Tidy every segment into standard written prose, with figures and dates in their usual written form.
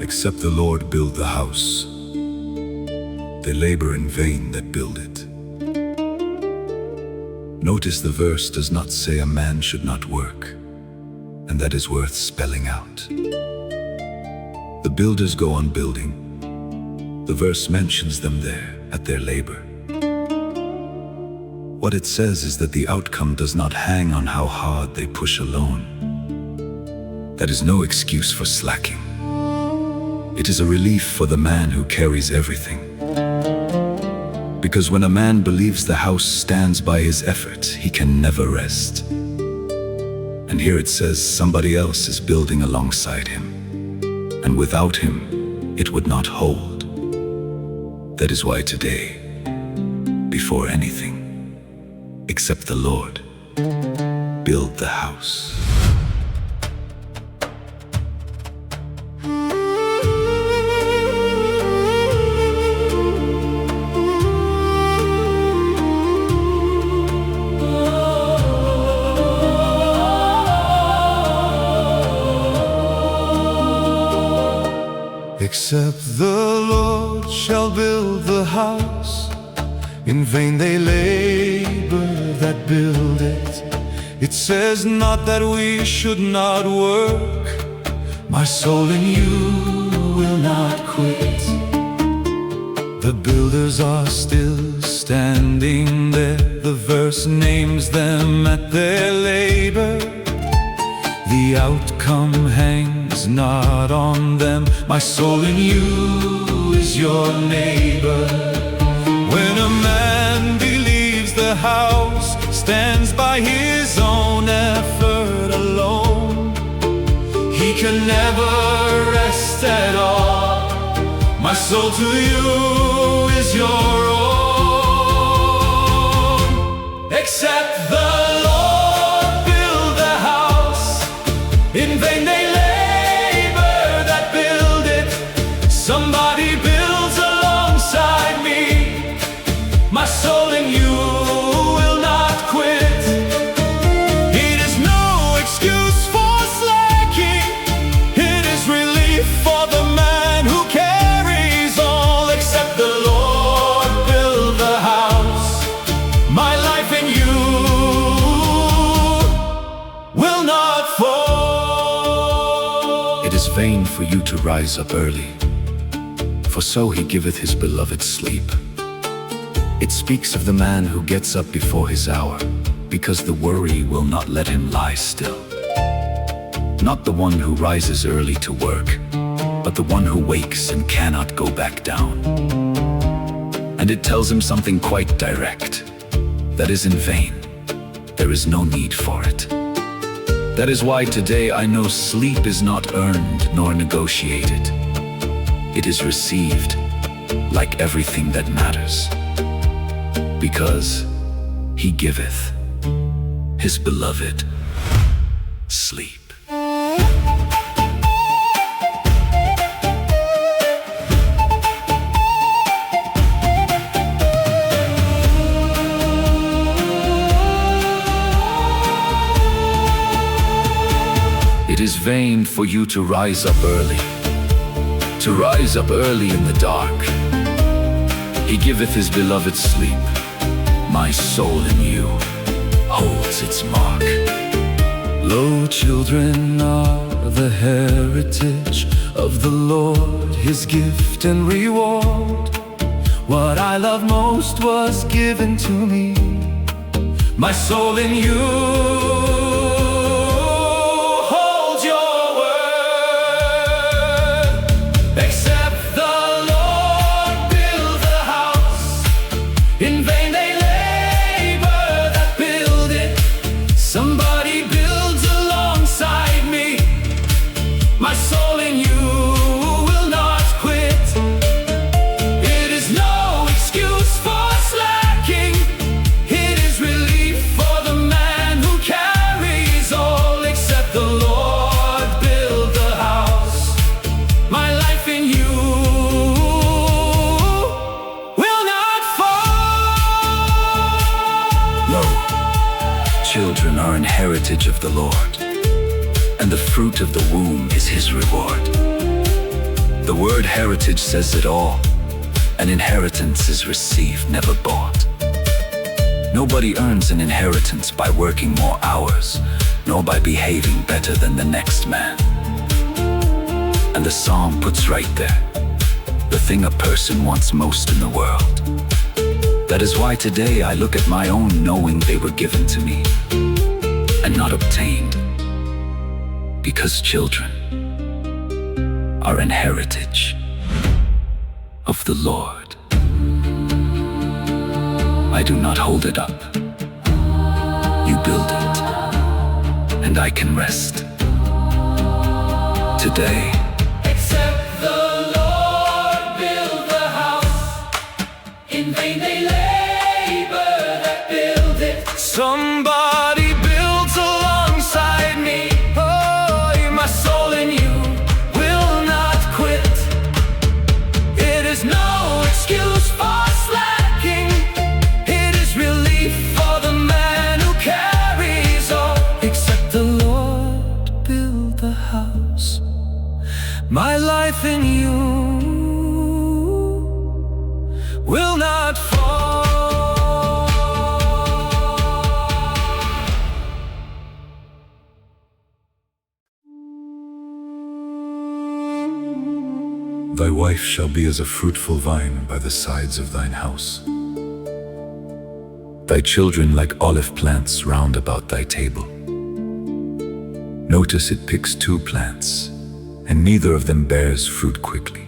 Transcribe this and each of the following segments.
Except the Lord build the house, they labor in vain that build it. Notice the verse does not say a man should not work, and that is worth spelling out. The builders go on building. The verse mentions them there at their labor. What it says is that the outcome does not hang on how hard they push alone. That is no excuse for slacking. It is a relief for the man who carries everything. Because when a man believes the house stands by his effort, he can never rest. And here it says somebody else is building alongside him, and without him, it would not hold. That is why today, before anything, except the Lord, build the house. Except the Lord shall build the house, in vain they labor that build it. It says not that we should not work, my soul in you will not quit. The builders are still standing there, the verse names them at their labor. The outcome hangs not on them, my soul in you is your neighbor. When a man believes the house stands by his own effort alone, he can never rest at all. My soul to you is your own. Except the Lord build the house, in vain they labor that build it. Somebody builds alongside me, my soul in you will not quit. It is no excuse for slacking, it is relief for the man who carries all. Except the Lord build the house, my life in you will not fall. It is vain for you to rise up early, for so he giveth his beloved sleep. It speaks of the man who gets up before his hour, because the worry will not let him lie still. Not the one who rises early to work, but the one who wakes and cannot go back down. And it tells him something quite direct, that is in vain. There is no need for it. That is why today I know sleep is not earned nor negotiated. It is received like everything that matters, because he giveth his beloved sleep. It is vain for you to rise up early, to rise up early in the dark. He giveth his beloved sleep, my soul in you holds its mark. Lo, children are the heritage of the Lord, his gift and reward. What I love most was given to me, my soul in you. In vain they labor that build it. Somebody builds alongside me, my soul in you will not quit. It is no excuse for slacking, it is relief for the man who carries all. Except the Lord build the house, my life in you. Children are an heritage of the Lord, and the fruit of the womb is his reward. The word heritage says it all. An inheritance is received, never bought. Nobody earns an inheritance by working more hours, nor by behaving better than the next man. And the psalm puts right there, the thing a person wants most in the world. That is why today I look at my own, knowing they were given to me and not obtained, because children are an heritage of the Lord. I do not hold it up. You build it, and I can rest today. Except the Lord build the house, in vain they labor that build it. Somebody builds alongside me. Oh, my soul in you will not quit. It is no excuse for slacking. It is relief for the man who carries all. Except the Lord build the house, my life in you will not fall. Thy wife shall be as a fruitful vine by the sides of thine house. Thy children like olive plants round about thy table. Notice it picks 2 plants, and neither of them bears fruit quickly.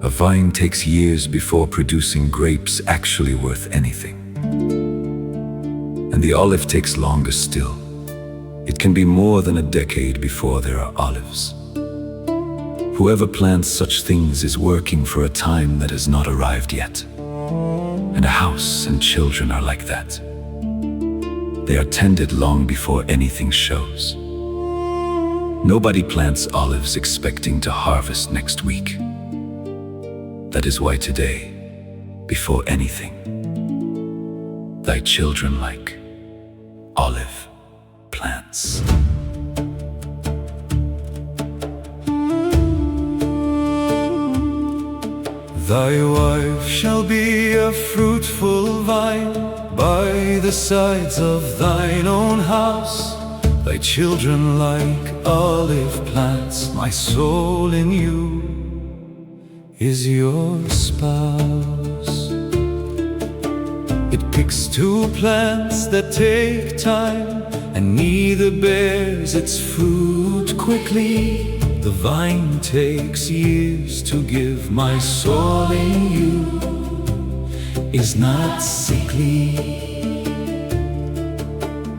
A vine takes years before producing grapes actually worth anything. And the olive takes longer still. It can be more than a decade before there are olives. Whoever plants such things is working for a time that has not arrived yet. And a house and children are like that. They are tended long before anything shows. Nobody plants olives expecting to harvest next week. That is why today, before anything, thy children like olive plants. Thy wife shall be a fruitful vine by the sides of thine own house. Thy children like olive plants, my soul in you is your spouse. It picks 2 plants that take time, and neither bears its fruit quickly. The vine takes years to give, my soul in you is not sickly.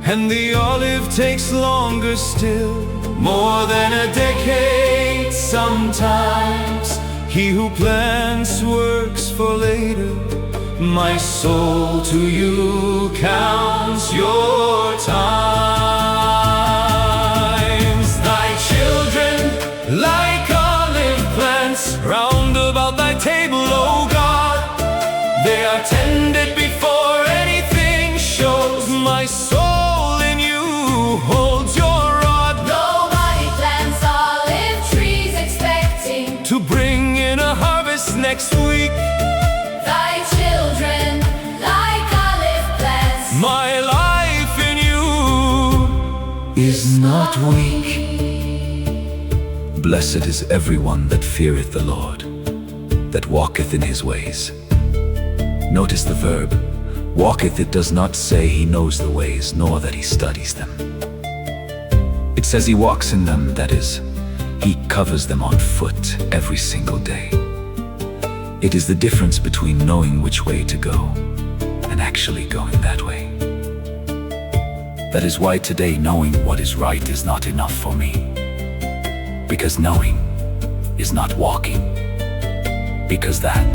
And the olive takes longer still, more than a decade sometimes. He who plants works for later. My soul to you counts your times. Thy children like olive plants round about thy table, O God. They are tended before anything shows. My soul in you holds your rod. Nobody plants olive trees expecting to bring in a harvest next week. thy children like olive plants. My life in you is not weak. Blessed is everyone that feareth the Lord, that walketh in his ways. Notice the verb, walketh. It does not say he knows the ways, nor that he studies them. It says he walks in them, that is, he covers them on foot every single day. It is the difference between knowing which way to go and actually going that way. That is why today knowing what is right is not enough for me. Because knowing is not walking. Because that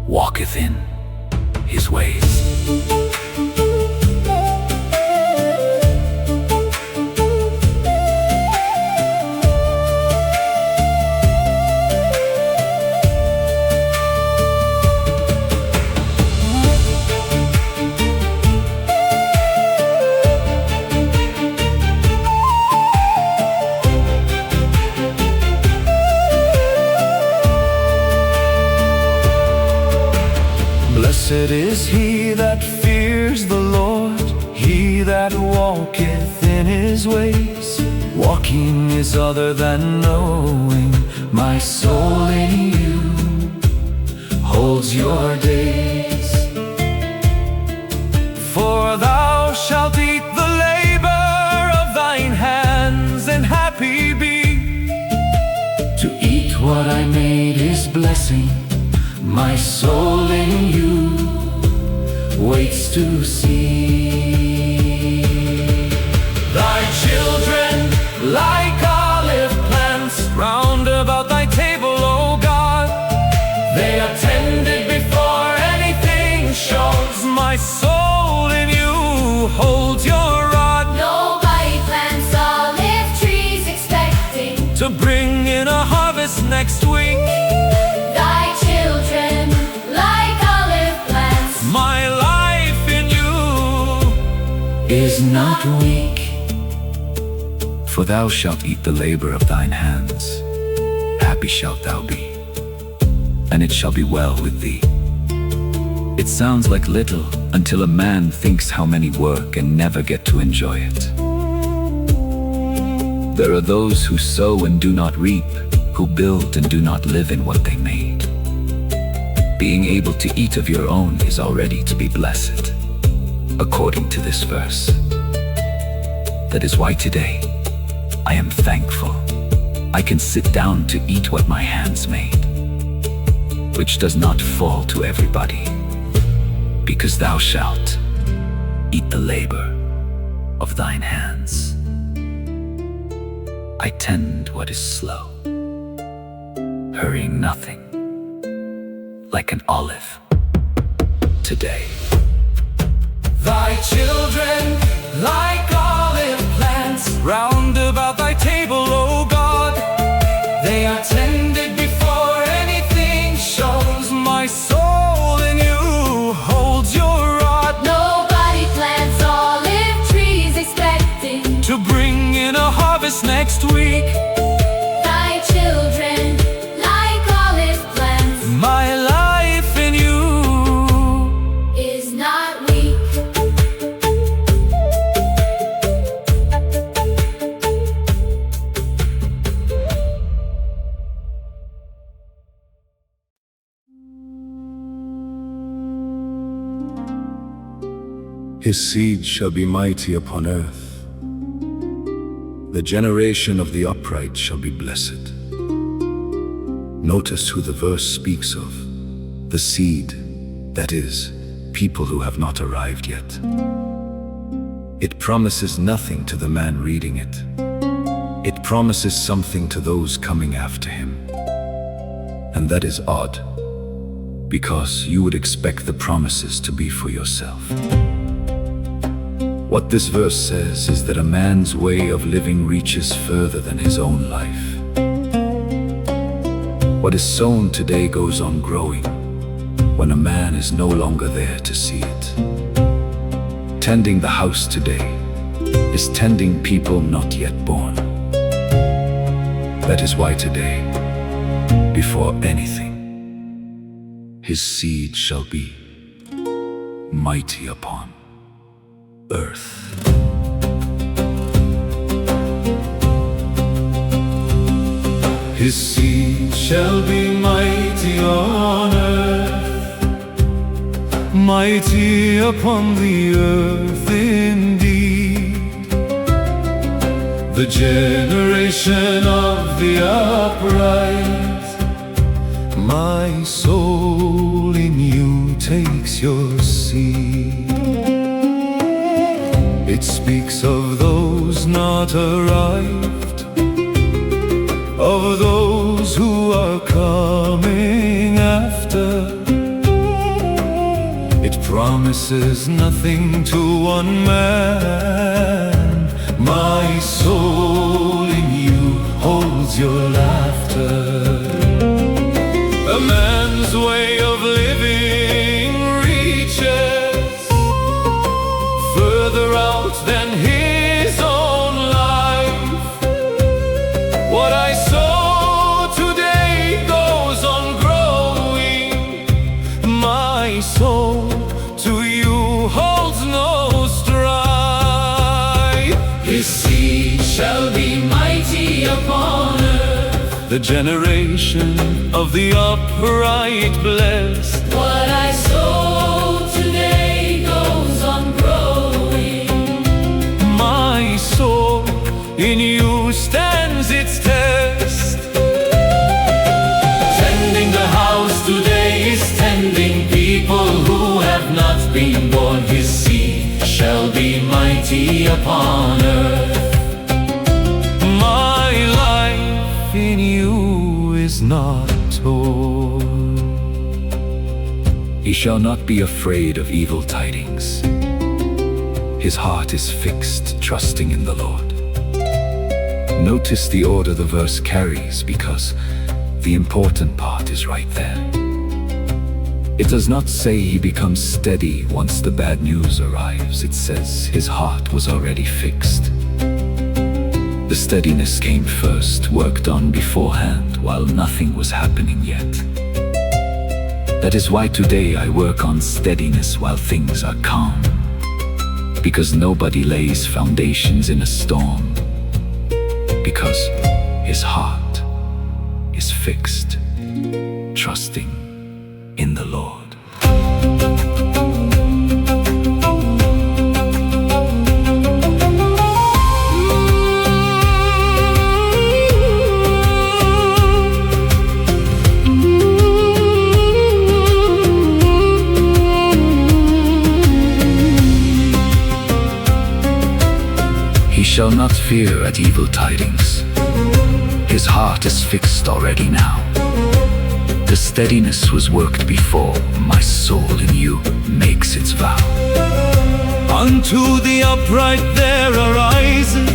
walketh in his ways. is he that fears the Lord, he that walketh in his ways. Walking is other than knowing. My soul in you holds your days. For thou shalt eat the labor of thine hands, and happy be. To eat what I made is blessing. My soul in you waits to see. Thy children, like olive plants, round about thy table, O God. They are tended before anything shows. My soul in you holds your rod. Nobody plants olive trees expecting to bring in a harvest next week. thy children, like olive plants. My life in you is not weak. For thou shalt eat the labor of thine hands. Happy shalt thou be, and it shall be well with thee. It sounds like little until a man thinks how many work and never get to enjoy it. There are those who sow and do not reap, who build and do not live in what they made. Being able to eat of your own is already to be blessed, according to this verse. That is why today I am thankful. I can sit down to eat what my hands made, which does not fall to everybody, because thou shalt eat the labor of thine hands. I tend what is slow, hurrying nothing, like an olive today. Thy children, like olive plants, round about thy table, O God. They are tended before anything shows. My soul in you holds your rod. Nobody plants olive trees expecting to bring in a harvest next week. thy children, like olive plants. My life in you Is not weak. His seed shall be mighty upon earth. The generation of the upright shall be blessed. Notice who the verse speaks of. The seed, that is, people who have not arrived yet. It promises nothing to the man reading it. It promises something to those coming after him. And that is odd, because you would expect the promises to be for yourself. What this verse says is that a man's way of living reaches further than his own life. What is sown today goes on growing when a man is no longer there to see it. Tending the house today is tending people not yet born. That is why today, before anything, his seed shall be mighty upon earth. His seed shall be mighty on earth, mighty upon the earth indeed. The generation of the upright, my soul in you takes your seed. It speaks of those not arrived, of those who are coming after. It promises nothing to one man. My soul in you holds your laughter. A man's way of living reaches further out than his own life. What I sow today goes on growing. My soul His seed shall be mighty upon earth. The generation of the upright blessed. What I sow today goes on growing. My soul in you stands its test. Tending the house today is tending people who have not been born. His seed shall be mighty upon earth. My life in you is not torn. He shall not be afraid of evil tidings. His heart is fixed, trusting in the Lord. Notice the order the verse carries, because the important part is right there. It does not say he becomes steady once the bad news arrives. It says his heart was already fixed. The steadiness came first, worked on beforehand, while nothing was happening yet. That is why today I work on steadiness while things are calm. Because nobody lays foundations in a storm. Because his heart is fixed, trusting in the Lord. He shall not fear at evil tidings. His heart is fixed already now. The steadiness was worked before. My soul in you makes its vow. Unto the upright there ariseth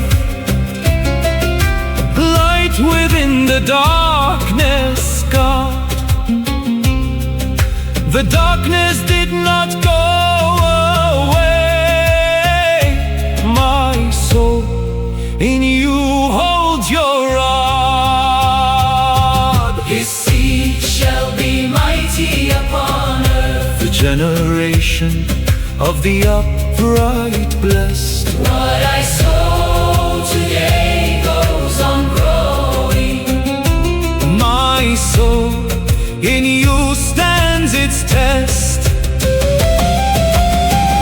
light within the darkness, God. The darkness did not go away. My soul in you holds your rod. His seed shall be mighty upon earth. The generation of the upright blessed. What I sow today goes on growing. My soul in you stands its test.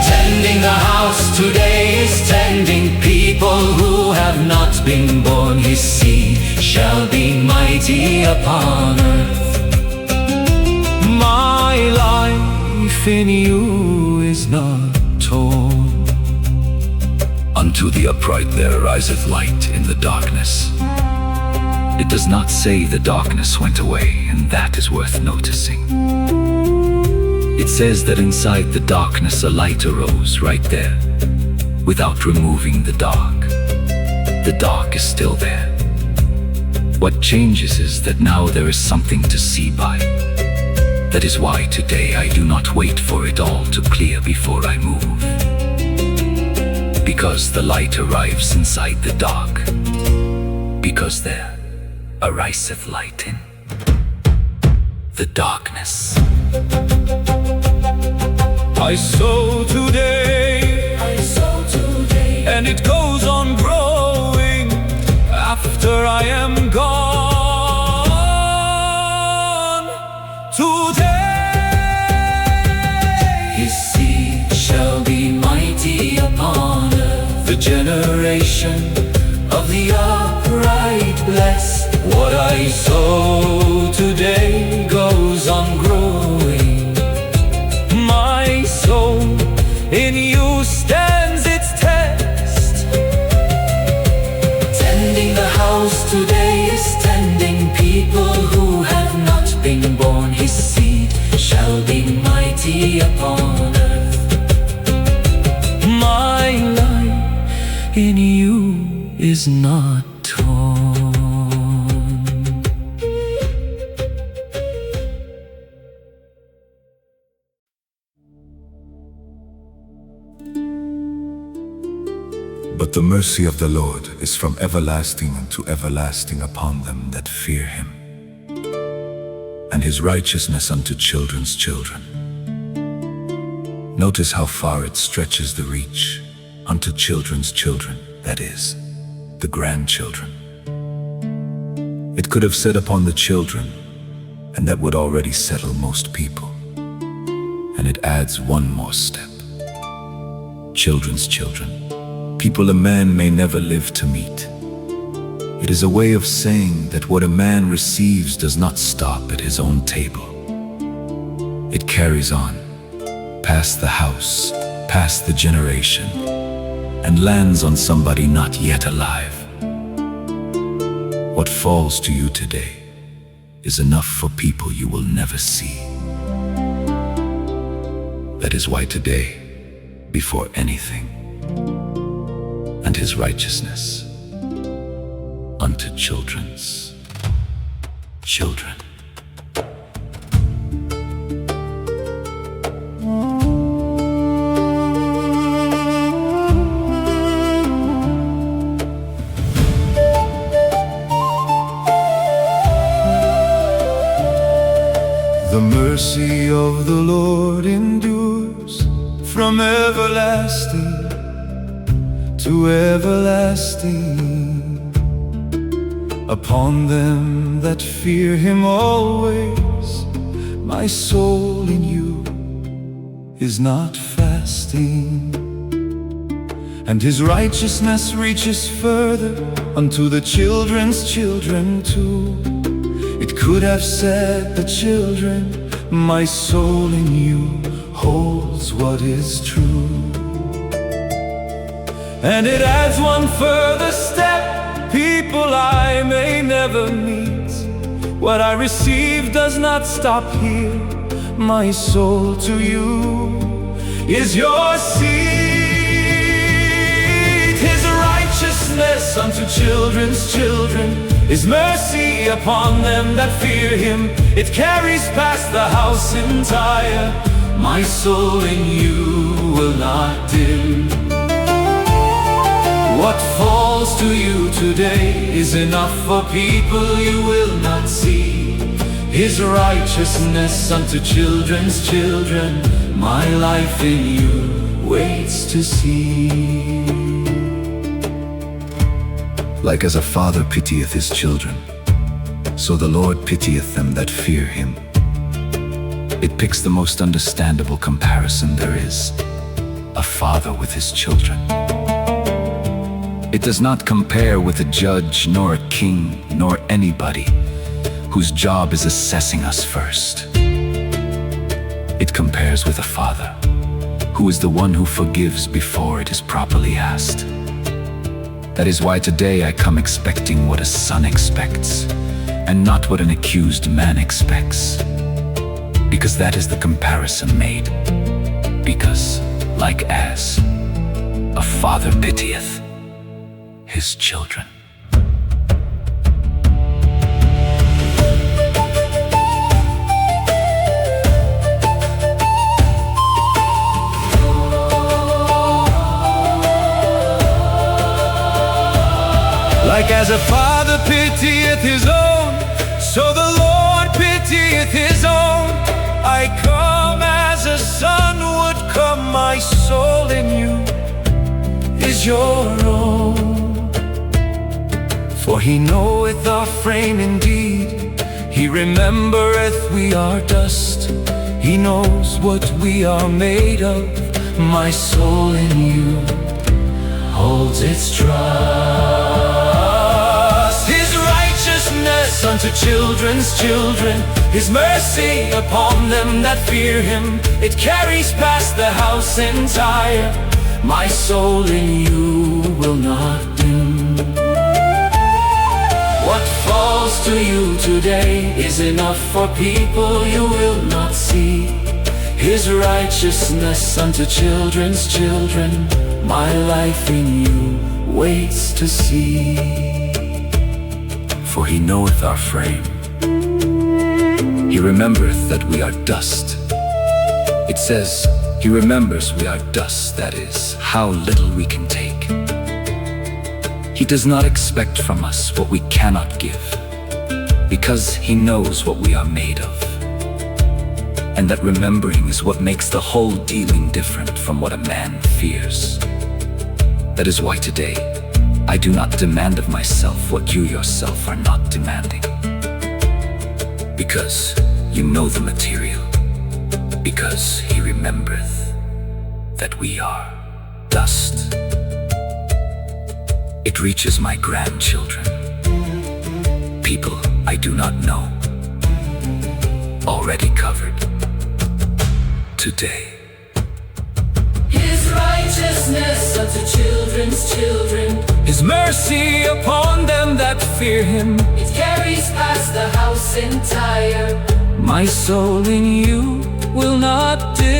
Tending the house today is tending people who have not been born. His seed shall be mighty upon earth. My life in you is not torn. Unto the upright there riseth light in the darkness. It does not say the darkness went away, and that is worth noticing. It says that inside the darkness a light arose right there, without removing the dark. The dark is still there. What changes is that now there is something to see by. That is why today I do not wait for it all to clear before I move. Because the light arrives inside the dark. Because there ariseth light in the darkness. I sow today, and it goes on growing after I am gone. Today His seed shall be mighty upon earth. the generation of the upright blessed. What I sow today goes on growing. My soul in you stands its test. Tending the house today is tending people who have not been born. His seed shall be mighty upon earth. My life in you is not torn. But the mercy of the Lord is from everlasting unto everlasting upon them that fear him, and his righteousness unto children's children. Notice how far it stretches the reach, unto children's children. that is, the grandchildren. It could have said upon the children, and that would already settle most people. And it adds one more step. Children's children, people a man may never live to meet. It is a way of saying that what a man receives does not stop at his own table. It carries on, past the house, past the generation, and lands on somebody not yet alive. What falls to you today is enough for people you will never see. That is why today, before anything, and his righteousness unto children's children. The mercy of the Lord endures from everlasting to everlasting upon them that fear him always. My soul in you is not fasting, and his righteousness reaches further unto the children's children too. It could have said the children, my soul in you holds what is true. And it adds one further step, people I may never meet. What I receive does not stop here. My soul to you is your seed. His righteousness unto children's children, his mercy upon them that fear him. It carries past the house entire. My soul in you will not dim. What falls to you today is enough for people you will not see. His righteousness unto children's children, my life in you waits to see. Like as a father pitieth his children, so the Lord pitieth them that fear him. It picks the most understandable comparison there is, a father with his children. It does not compare with a judge, nor a king, nor anybody whose job is assessing us first. It compares with a father, who is the one who forgives before it is properly asked. That is why today I come expecting what a son expects, and not what an accused man expects. Because that is the comparison made. Because, like as a father pitieth his children. Like as a father pitieth his own, so the Lord pitieth his own. I come as a son would come. My soul in you is your own. For he knoweth our frame indeed. He remembereth we are dust. He knows what we are made of. My soul in you holds its trust. His righteousness unto children's children, his mercy upon them that fear him. It carries past the house entire. My soul in you will not dim. What falls to you today is enough for people you will not see. His righteousness unto children's children, my life in you waits to see. For he knoweth our frame. He remembereth that we are dust. It says, he remembers we are dust, that is, how little we can take. He does not expect from us what we cannot give, because he knows what we are made of. And that remembering is what makes the whole dealing different from what a man fears. That is why today, I do not demand of myself what you yourself are not demanding. Because you know the material, because he remembereth that we are dust. It reaches my grandchildren, people I do not know, already covered today. His righteousness unto children's children, His mercy upon them that fear him. it carries past the house entire. My soul in you will not dim.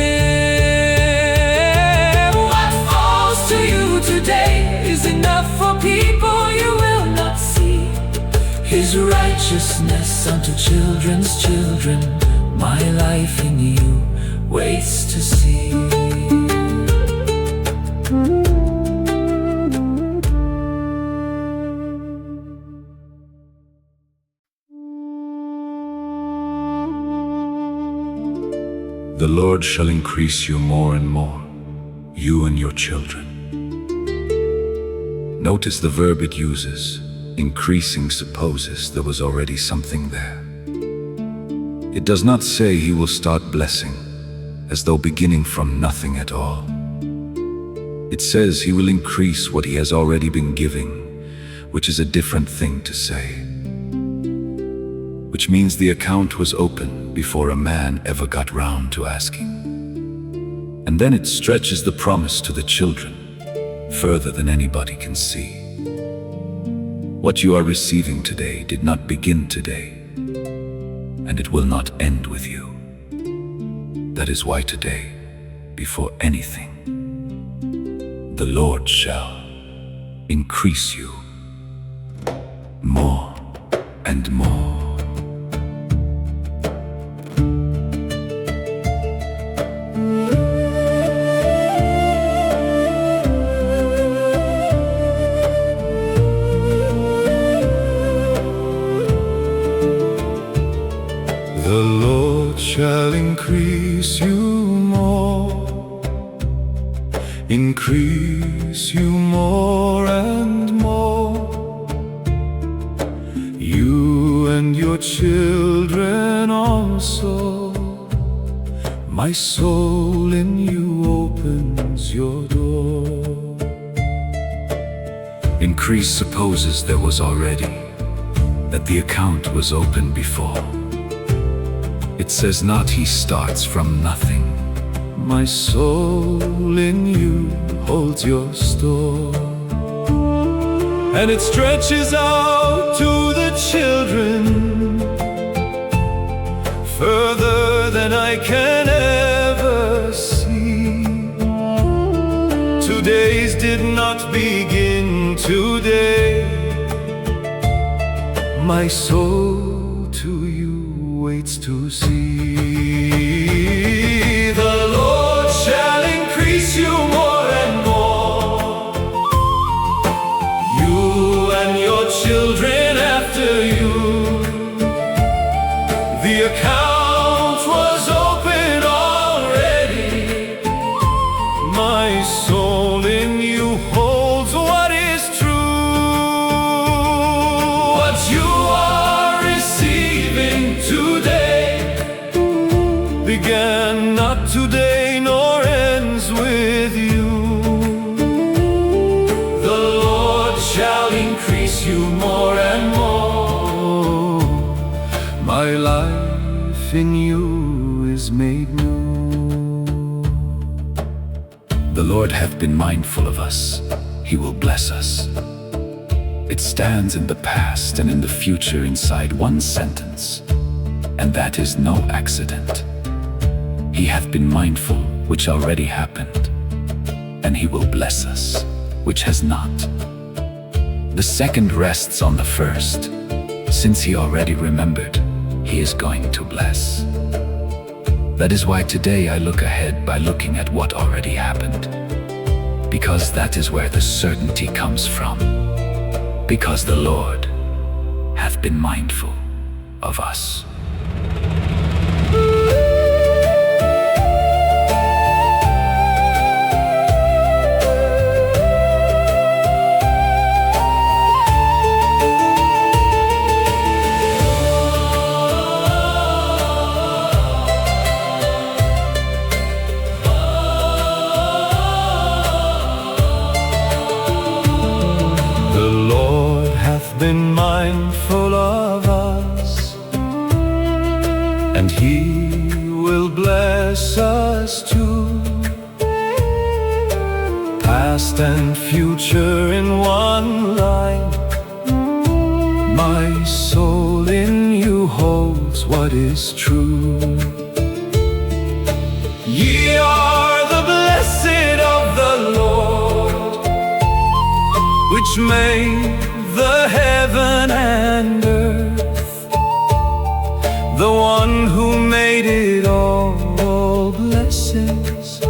What falls to you today Is enough for people you will not see. His righteousness unto children's children, my life in you waits to see. The Lord shall increase you more and more, you and your children. Notice the verb it uses. Increasing supposes there was already something there. It does not say he will start blessing, as though beginning from nothing at all. It says he will increase what he has already been giving, which is a different thing to say. Which means the account was open before a man ever got round to asking. And then it stretches the promise to the children, further than anybody can see. What you are receiving today did not begin today, and it will not end with you. That is why today, before anything, the Lord shall increase you more and more. The Lord shall increase you more, increase you more and more, you and your children also. My soul in you opens your door. Increase supposes there was already, that the account was open before. It says not he starts from nothing. My soul in you holds your store. And it stretches out to the children, further than I can ever see. Today's did not begin today. My soul to you waits to see. The Lord shall increase you more and more, you and your children after you. The account was open already. My soul in you holds what is true. What you are receiving today began not today nor ends with you. The Lord shall increase you more and more. My life in you is made new. The Lord hath been mindful of us. He will bless us. It stands in the past and in the future inside one sentence, and that is no accident. He hath been mindful, which already happened, and he will bless us, which has not. The second rests on the first. Since he already remembered, he is going to bless. That is why today I look ahead by looking at what already happened, because that is where the certainty comes from. Because the Lord hath been mindful of us. and future in one line. My soul in you holds what is true. Ye are the blessed of the Lord, which made the heaven and earth, the one who made it all blesses.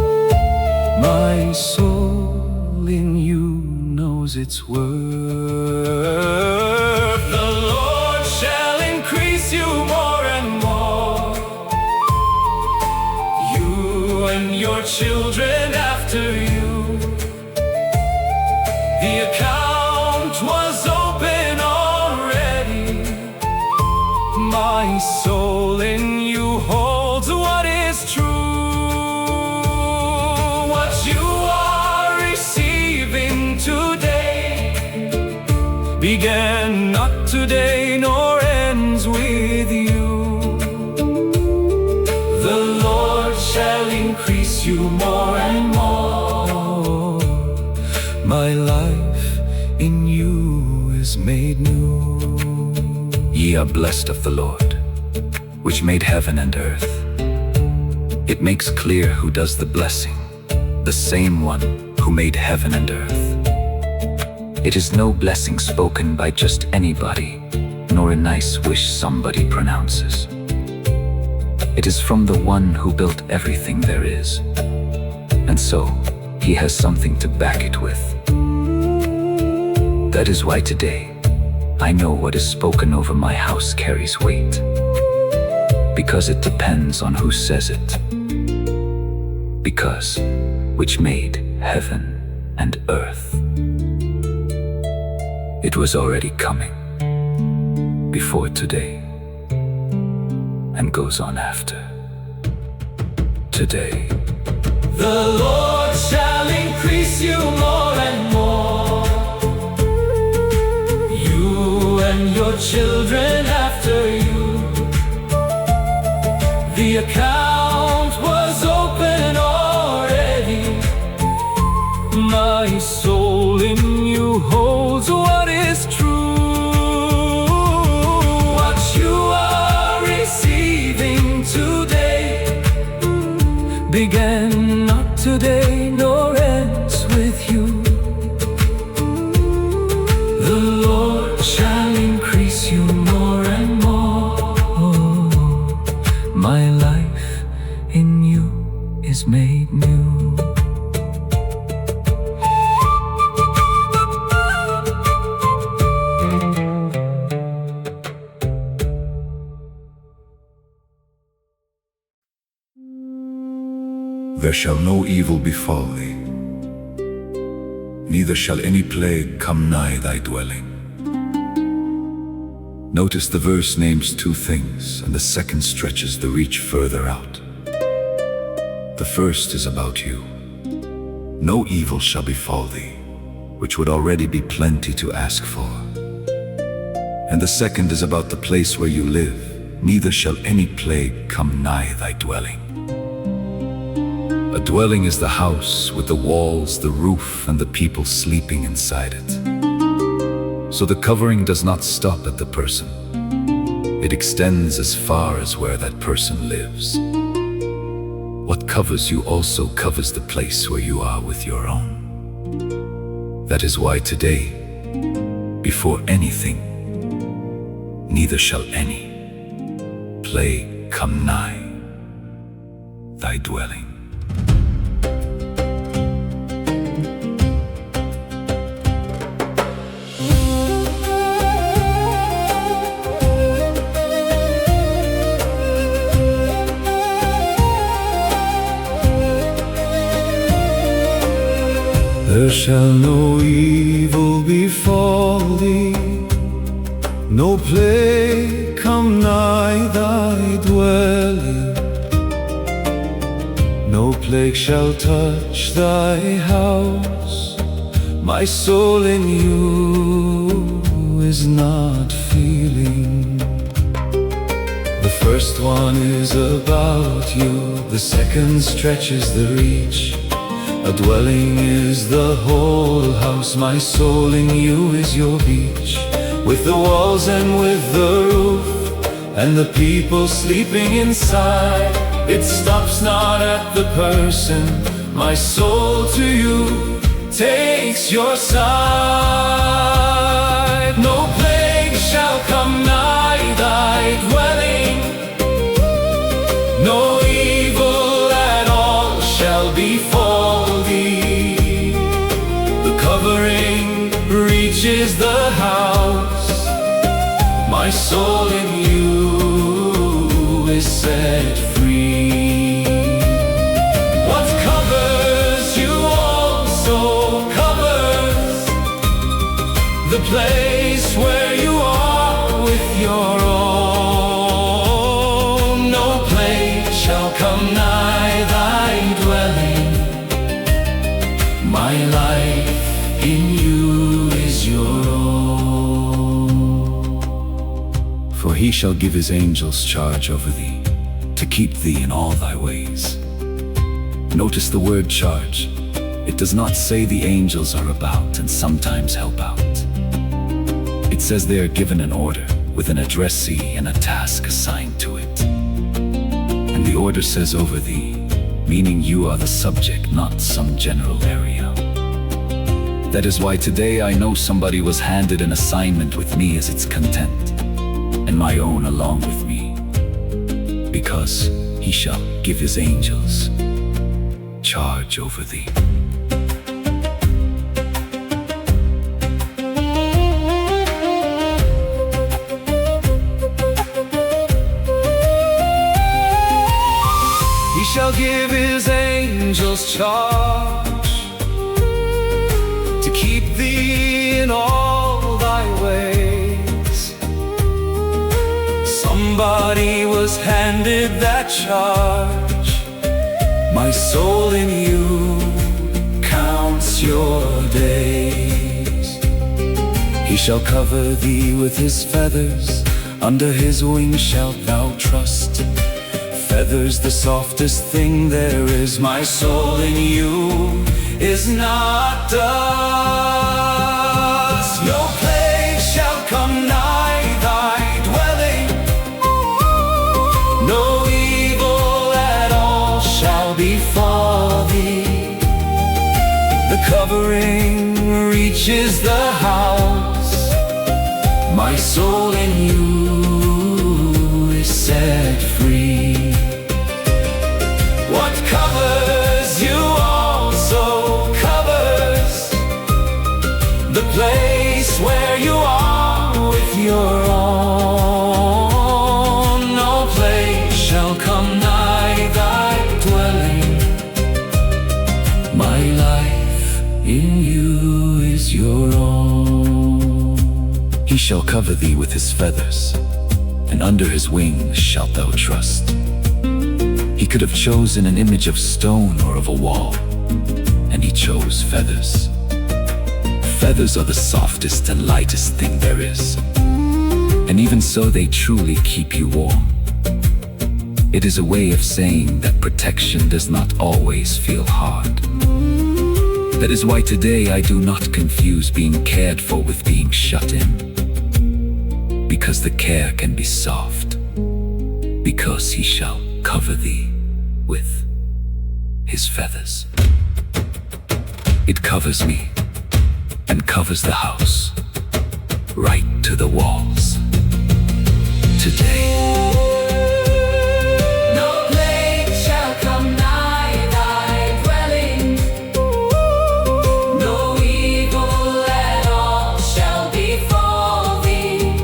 My soul in you knows its worth. The Lord shall increase you more and more, you and your children after you. The account was open already. My soul in you holds what is true. What you are receiving today began not today nor ends with you. The Lord shall increase you more and more. My life in you is made new. Ye are blessed of the Lord, which made heaven and earth. It makes clear who does the blessing, the same one who made heaven and earth. It is no blessing spoken by just anybody, nor a nice wish somebody pronounces. It is from the one who built everything there is, and so he has something to back it with. That is why today I know what is spoken over my house carries weight, because it depends on who says it. Because which made heaven and earth. It was already coming before today, and goes on after today. The Lord shall increase you more and more, you and your children after you. The account was open already. My soul in you holds what is true. What you are receiving today began not today nor ends with you. The Lord shall increase you more and more. My life in you is made new. There shall no evil befall thee, neither shall any plague come nigh thy dwelling. Notice the verse names two things, and the second stretches the reach further out. The first is about you. No evil shall befall thee, which would already be plenty to ask for. And the second is about the place where you live. Neither shall any plague come nigh thy dwelling. A dwelling is the house with the walls, the roof, and the people sleeping inside it. So the covering does not stop at the person. It extends as far as where that person lives. What covers you also covers the place where you are with your own. That is why today, before anything, neither shall any plague come nigh thy dwelling. There shall no evil befall thee, no plague come nigh thy dwelling. No plague shall touch thy house. My soul in you is not feeling. The first one is about you, the second stretches the reach. A dwelling is the whole house, my soul in you is your beach. With the walls and with the roof, and the people sleeping inside. It stops not at the person, my soul to you takes your side. No plague shall come nigh thy dwelling, no evil at all shall befall thee. The covering reaches the house, my soul in you is set free. What covers you also covers the place where you are with your own. No plague shall come nigh thy dwelling, my life in you is your own. For he shall give his angels charge over thee, to keep thee in all thy ways. Notice the word charge. It does not say the angels are about and sometimes help out. It says they are given an order, with an addressee and a task assigned to it. And the order says over thee, meaning you are the subject, not some general area. That is why today I know somebody was handed an assignment with me as its content, and my own along with me, because he shall give his angels charge over thee. He shall give his angels charge to keep thee in all thy ways. Somebody was handed that charge. My soul in you counts your days. He shall cover thee with his feathers, under his wings shalt thou trust. Feathers, the softest thing there is, my soul in you is not dust. No plague shall come nigh thy dwelling, no evil at all shall befall thee. The covering reaches the house, my soul in you is set free. What covers you also covers the place where you are with your own. No plague shall come nigh thy dwelling, my life in you is your own. He shall cover thee with his feathers, and under his wings shalt thou trust. He could have chosen an image of stone or of a wall, and he chose feathers. Feathers are the softest and lightest thing there is, and even so they truly keep you warm. It is a way of saying that protection does not always feel hard. That is why today I do not confuse being cared for with being shut in, because the care can be soft, because he shall cover thee with his feathers. It covers me and covers the house, right to the walls. Today, No plague shall come nigh thy dwelling, no evil at all shall befall thee.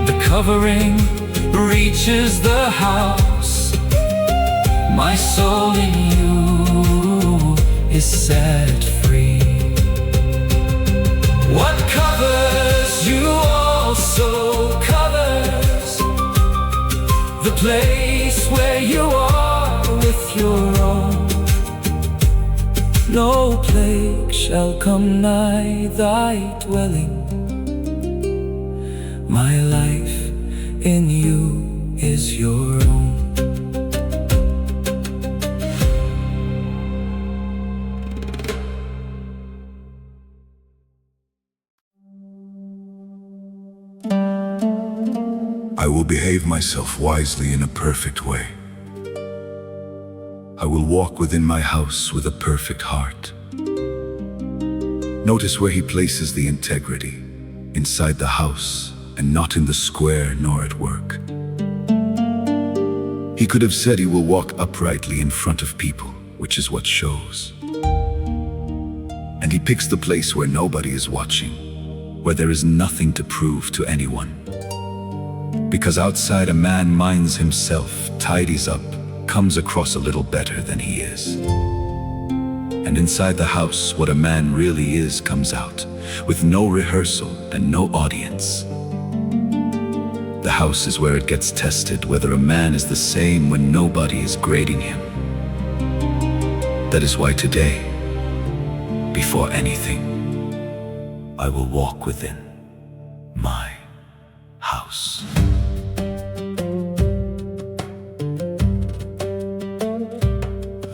The covering reaches the house, my soul in you is set free. What covers you also covers the place where you are with your own. No plague shall come nigh thy dwelling, my life in you is your own. I will behave myself wisely in a perfect way. I will walk within my house with a perfect heart. Notice where he places the integrity, inside the house and not in the square nor at work. He could have said he will walk uprightly in front of people, which is what shows. And he picks the place where nobody is watching, where there is nothing to prove to anyone. Because outside a man minds himself, tidies up, comes across a little better than he is. And inside the house, what a man really is comes out, with no rehearsal and no audience. The house is where it gets tested, whether a man is the same when nobody is grading him. That is why today, before anything, I will walk within my house.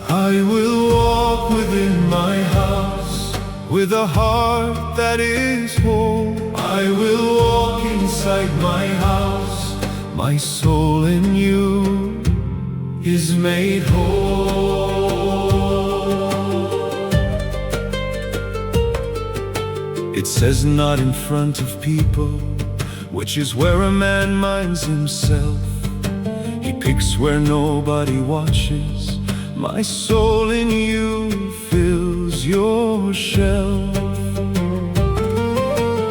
I will walk within my house with a heart that is whole. I will walk inside my house. My soul in you is made whole. It says not in front of people, which is where a man minds himself. He picks where nobody watches. My soul in you fills your shelf.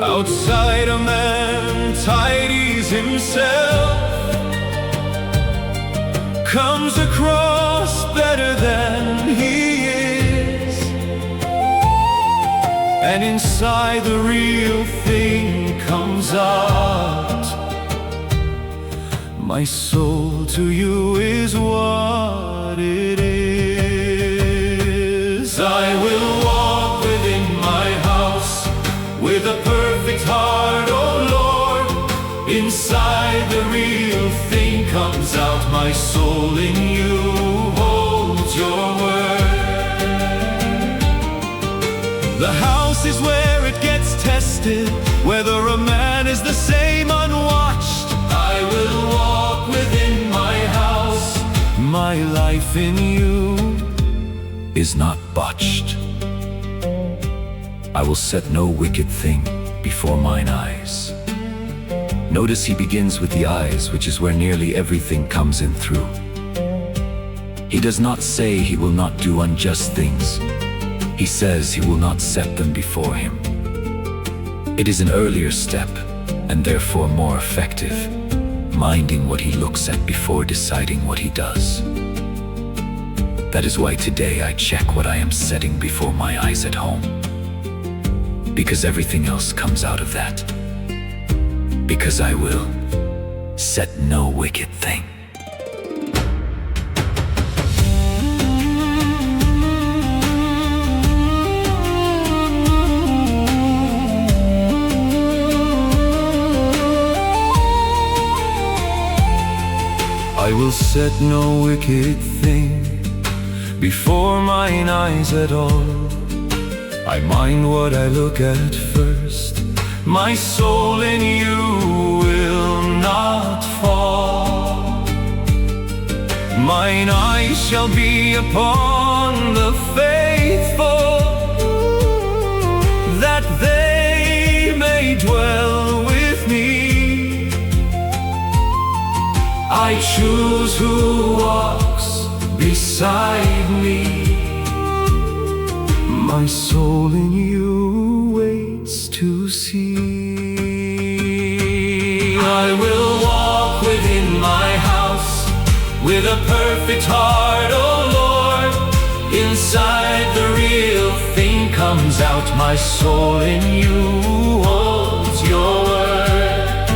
Outside a man tidies himself, comes across better than he is. And inside the real thing comes out. My soul to you is what it is. I will walk within my house with a perfect heart, oh Lord. Inside the real thing comes out. My soul in you holds your word. The house is where it gets tested, whether a man is the same unwatched. I will walk within my house. My life in you Is not botched. I will set no wicked thing before mine eyes. Notice he begins with the eyes, which is where nearly everything comes in through. He does not say he will not do unjust things. He says he will not set them before him. It is an earlier step, and therefore more effective, minding what he looks at before deciding what he does. That is why today I check what I am setting before my eyes at home. Because everything else comes out of that. Because I will set no wicked thing. I will set no wicked thing before mine eyes at all. I mind what I look at first. My soul in you will not fall. Mine eyes shall be upon the faithful, that they may dwell with me. I choose who walks beside me. My soul in you waits to see. I will walk within my house with a perfect heart, oh Lord. Inside the real thing comes out. My soul in you holds your word.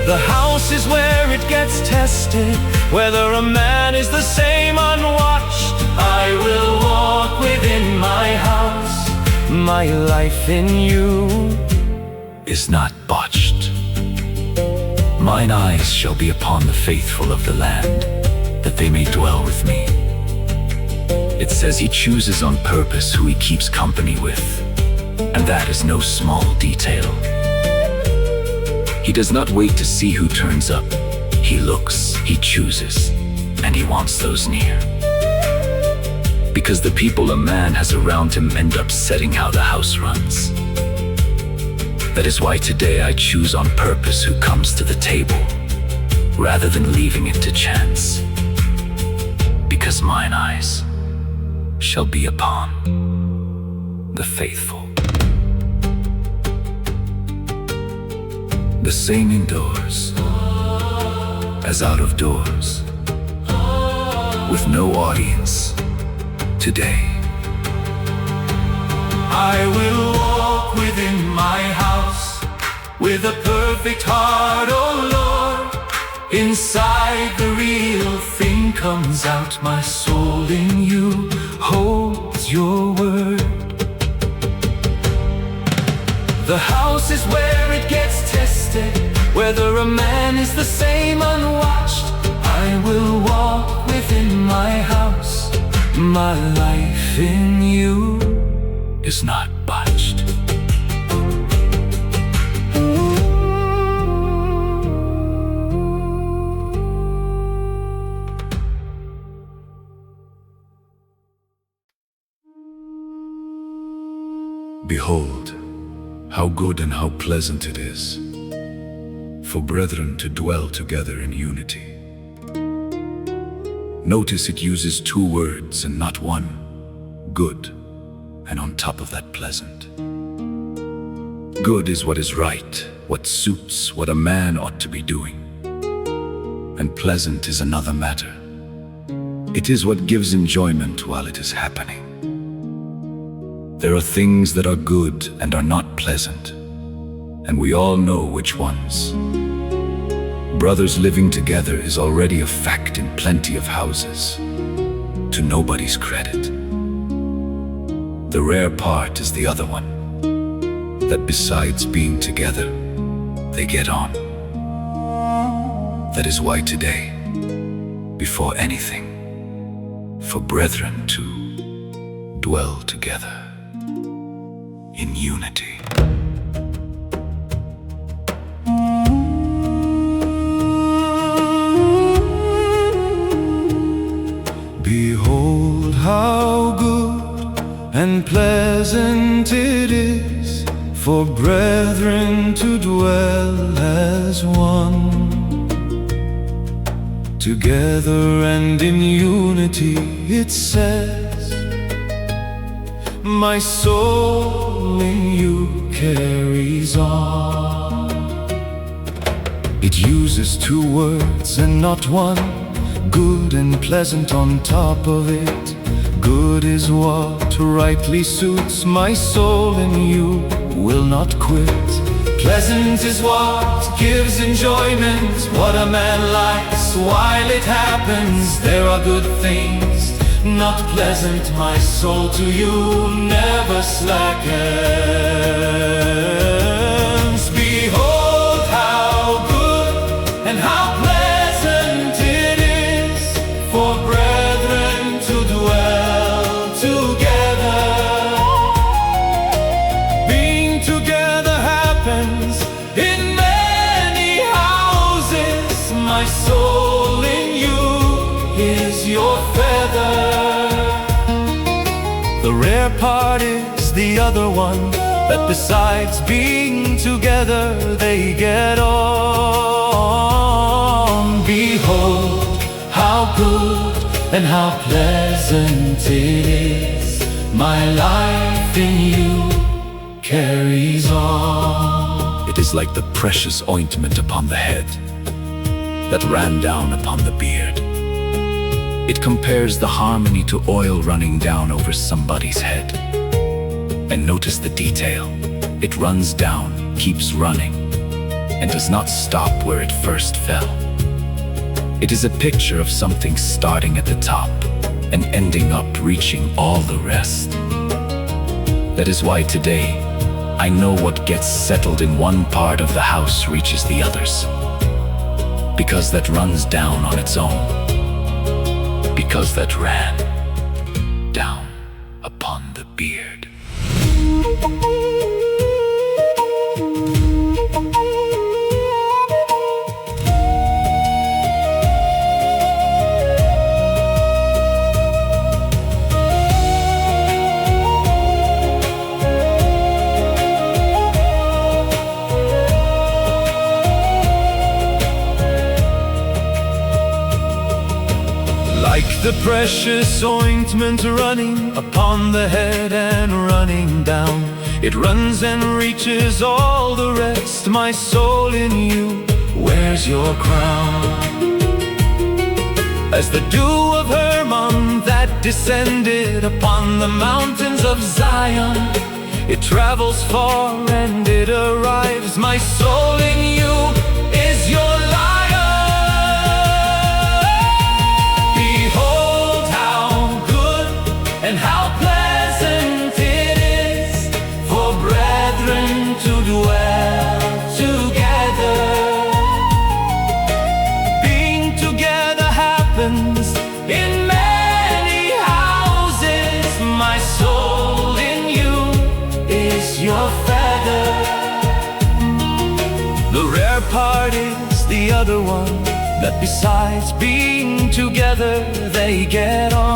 The house is where it gets tested, whether a man is the same unwatched. I will walk within my house. My life in you Is not botched. Mine eyes shall be upon the faithful of the land, that they may dwell with me. It says he chooses on purpose who he keeps company with, and that is no small detail. He does not wait to see who turns up. He looks, he chooses, and he wants those near. Because the people a man has around him end up setting how the house runs. That is why today I choose on purpose who comes to the table, rather than leaving it to chance. Because mine eyes shall be upon the faithful. The same indoors as out of doors, with no audience today. I will walk within my house with a perfect heart, oh Lord. Inside the real thing comes out. My soul in you holds your word. The house is where it gets tested, whether a man is the same unwatched. I will walk within my house. My life in you Is not botched. Behold, how good and how pleasant it is for brethren to dwell together in unity. Notice it uses two words and not one. Good, and on top of that, pleasant. Good is what is right, what suits, what a man ought to be doing. And pleasant is another matter. It is what gives enjoyment while it is happening. There are things that are good and are not pleasant, and we all know which ones. Brothers living together is already a fact in plenty of houses, to nobody's credit. The rare part is the other one, that besides being together, they get on. That is why today, before anything, for brethren to dwell together in unity. Behold how good and pleasant it is for brethren to dwell as one, together and in unity. It says, my soul in you carries on. It uses two words and not one. Good and pleasant on top of it. Good is what rightly suits. My soul in you will not quit. Pleasant is what gives enjoyment, what a man likes while it happens. There are good things not pleasant. My soul to you never slackens. Behold how good and how pleasant it is for brethren to dwell together. Being together happens in many houses. My soul in you is your feather. The rare part is the other one, that besides being together, they get on. Behold, how good and how pleasant it is. My life in you carries on. It is like the precious ointment upon the head that ran down upon the beard. It compares the harmony to oil running down over somebody's head. And notice the detail. It runs down, keeps running, and does not stop where it first fell. It is a picture of something starting at the top and ending up reaching all the rest. That is why today, I know what gets settled in one part of the house reaches the others. Because that runs down on its own. Because that ran down upon the beard. the precious ointment running upon the head and running down. It runs and reaches all the rest. My soul in you wears your crown. As the dew of Hermon that descended upon the mountains of Zion, it travels far and it arrives. My soul in you is your lion. Behold how good and how pleasant it is for brethren to dwell together. Being together happens in many houses. My soul in you is your feather. The rare part is the other one, that besides being together, they get on.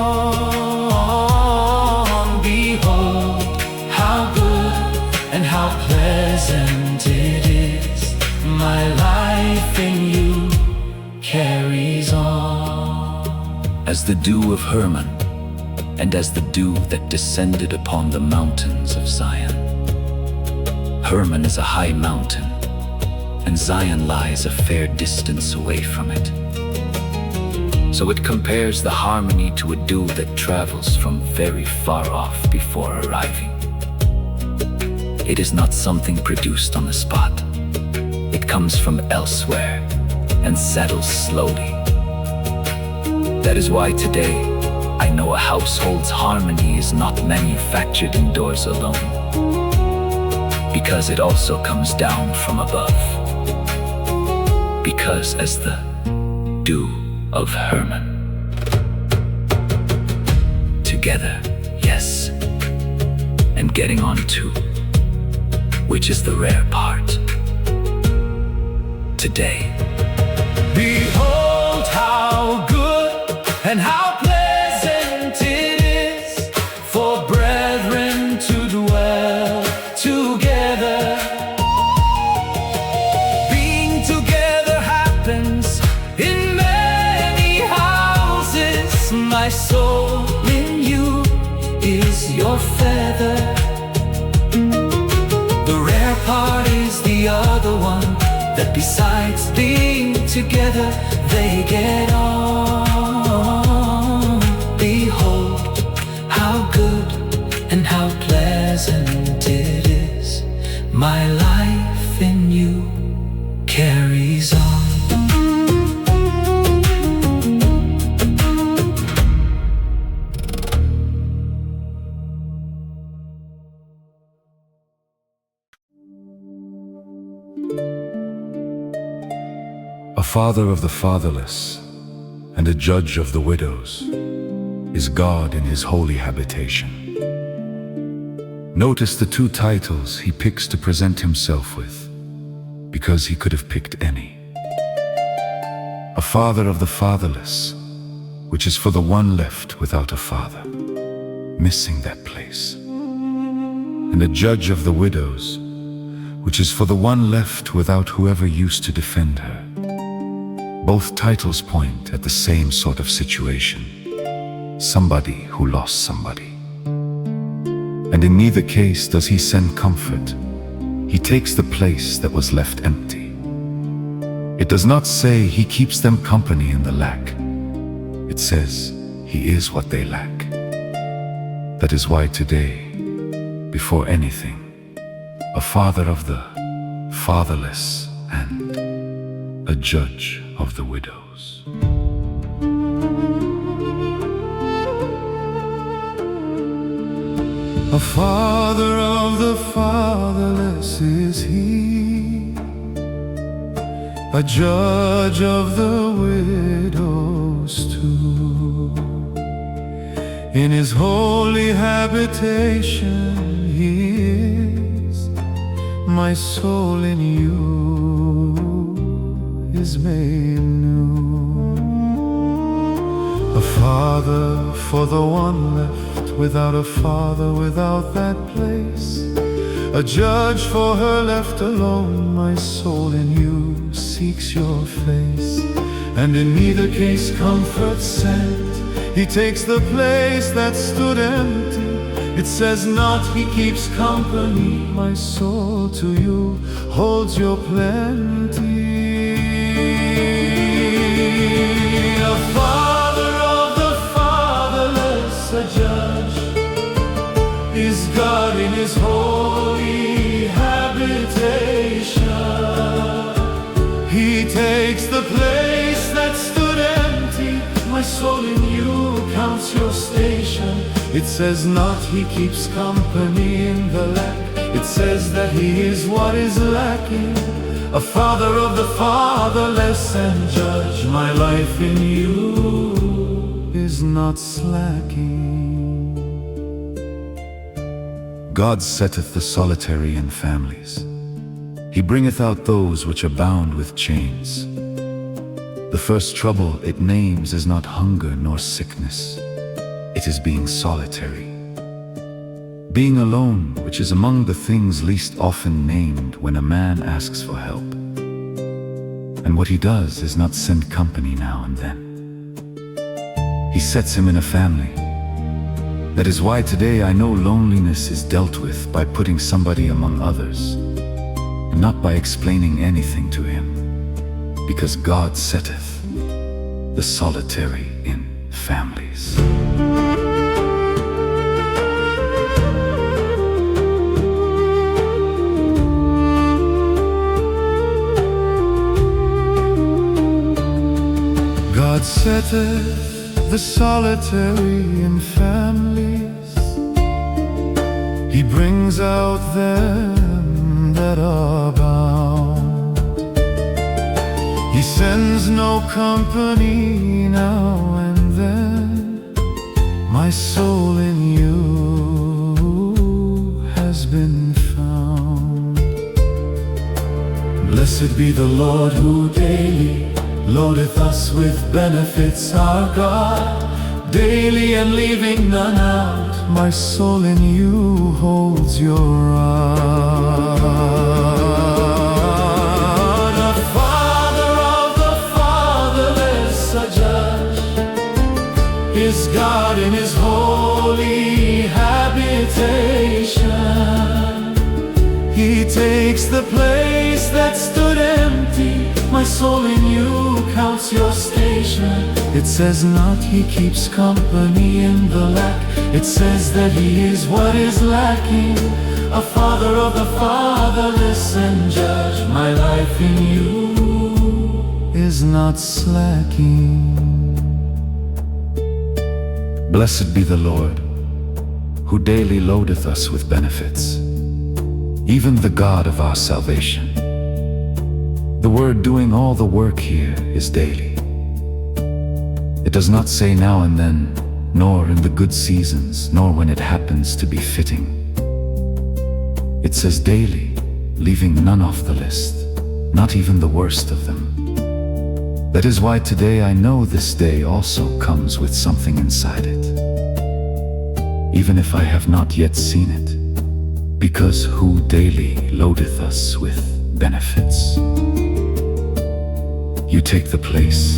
Behold, how good and how pleasant it is. My life in you carries on. As the dew of Hermon, and as the dew that descended upon the mountains of Zion. Hermon is a high mountain, and Zion lies a fair distance away from it. So it compares the harmony to a dew that travels from very far off before arriving. It is not something produced on the spot. It comes from elsewhere and settles slowly. That is why today I know a household's harmony is not manufactured indoors alone, because it also comes down from above. Because as the dew of Hermon, together, yes, and getting on too, which is the rare part. Today, behold how good and how pleasant it is for brethren to dwell together. Being together happens in many houses. My soul in you is your feather. The rare part is the other one, that besides being together, they get on. Behold, how good and how pleasant it is. My life in you carries on. A father of the fatherless and a judge of the widows is God in his holy habitation. Notice the two titles he picks to present himself with, because he could have picked any. A father of the fatherless, which is for the one left without a father, missing that place. And a judge of the widows, which is for the one left without whoever used to defend her. Both titles point at the same sort of situation, somebody who lost somebody. And in neither case does he send comfort. He takes the place that was left empty. It does not say he keeps them company in the lack. It says he is what they lack. That is why today, before anything, a father of the fatherless and a judge of the widows. A father of the fatherless is he, a judge of the widows too. In his holy habitation he is. My soul in you is made new. A father for the one left without a father, without that place. A judge for her left alone. My soul in you seeks your face, and in neither case comfort sent. He takes the place that stood empty. It says not he keeps company. My soul to you holds your plenty. A father of the fatherless, a judge, is God in his holy habitation. He takes the place that stood empty. My soul in you counts your station. It says not he keeps company in the lack. It says that he is what is lacking. A father of the fatherless and judge. My life in you is not slacking. God setteth the solitary in families. He bringeth out those which are bound with chains. The first trouble it names is not hunger nor sickness. It is being solitary. Being alone, which is among the things least often named when a man asks for help. And what he does is not send company now and then. He sets him in a family. That is why today I know loneliness is dealt with by putting somebody among others, and not by explaining anything to him, because God setteth the solitary in families. God setteth the solitary in families. He brings out them that are bound. He sends no company now and then. My soul in you has been found. Blessed be the Lord who daily loadeth us with benefits, our God, daily and leaving none out. My soul in you holds your rod. A father of the fatherless, a judge, is God in his holy habitation. He takes the place that stood empty. My soul in you counts your station. It says not he keeps company in the lack. It says that he is what is lacking. A father of the fatherless and judge. My life in you is not slacking. Blessed be the Lord, who daily loadeth us with benefits, even the God of our salvation. The word doing all the work here is daily. It does not say now and then, nor in the good seasons, nor when it happens to be fitting. It says daily, leaving none off the list, not even the worst of them. That is why today I know this day also comes with something inside it, even if I have not yet seen it, because who daily loadeth us with benefits. You take the place,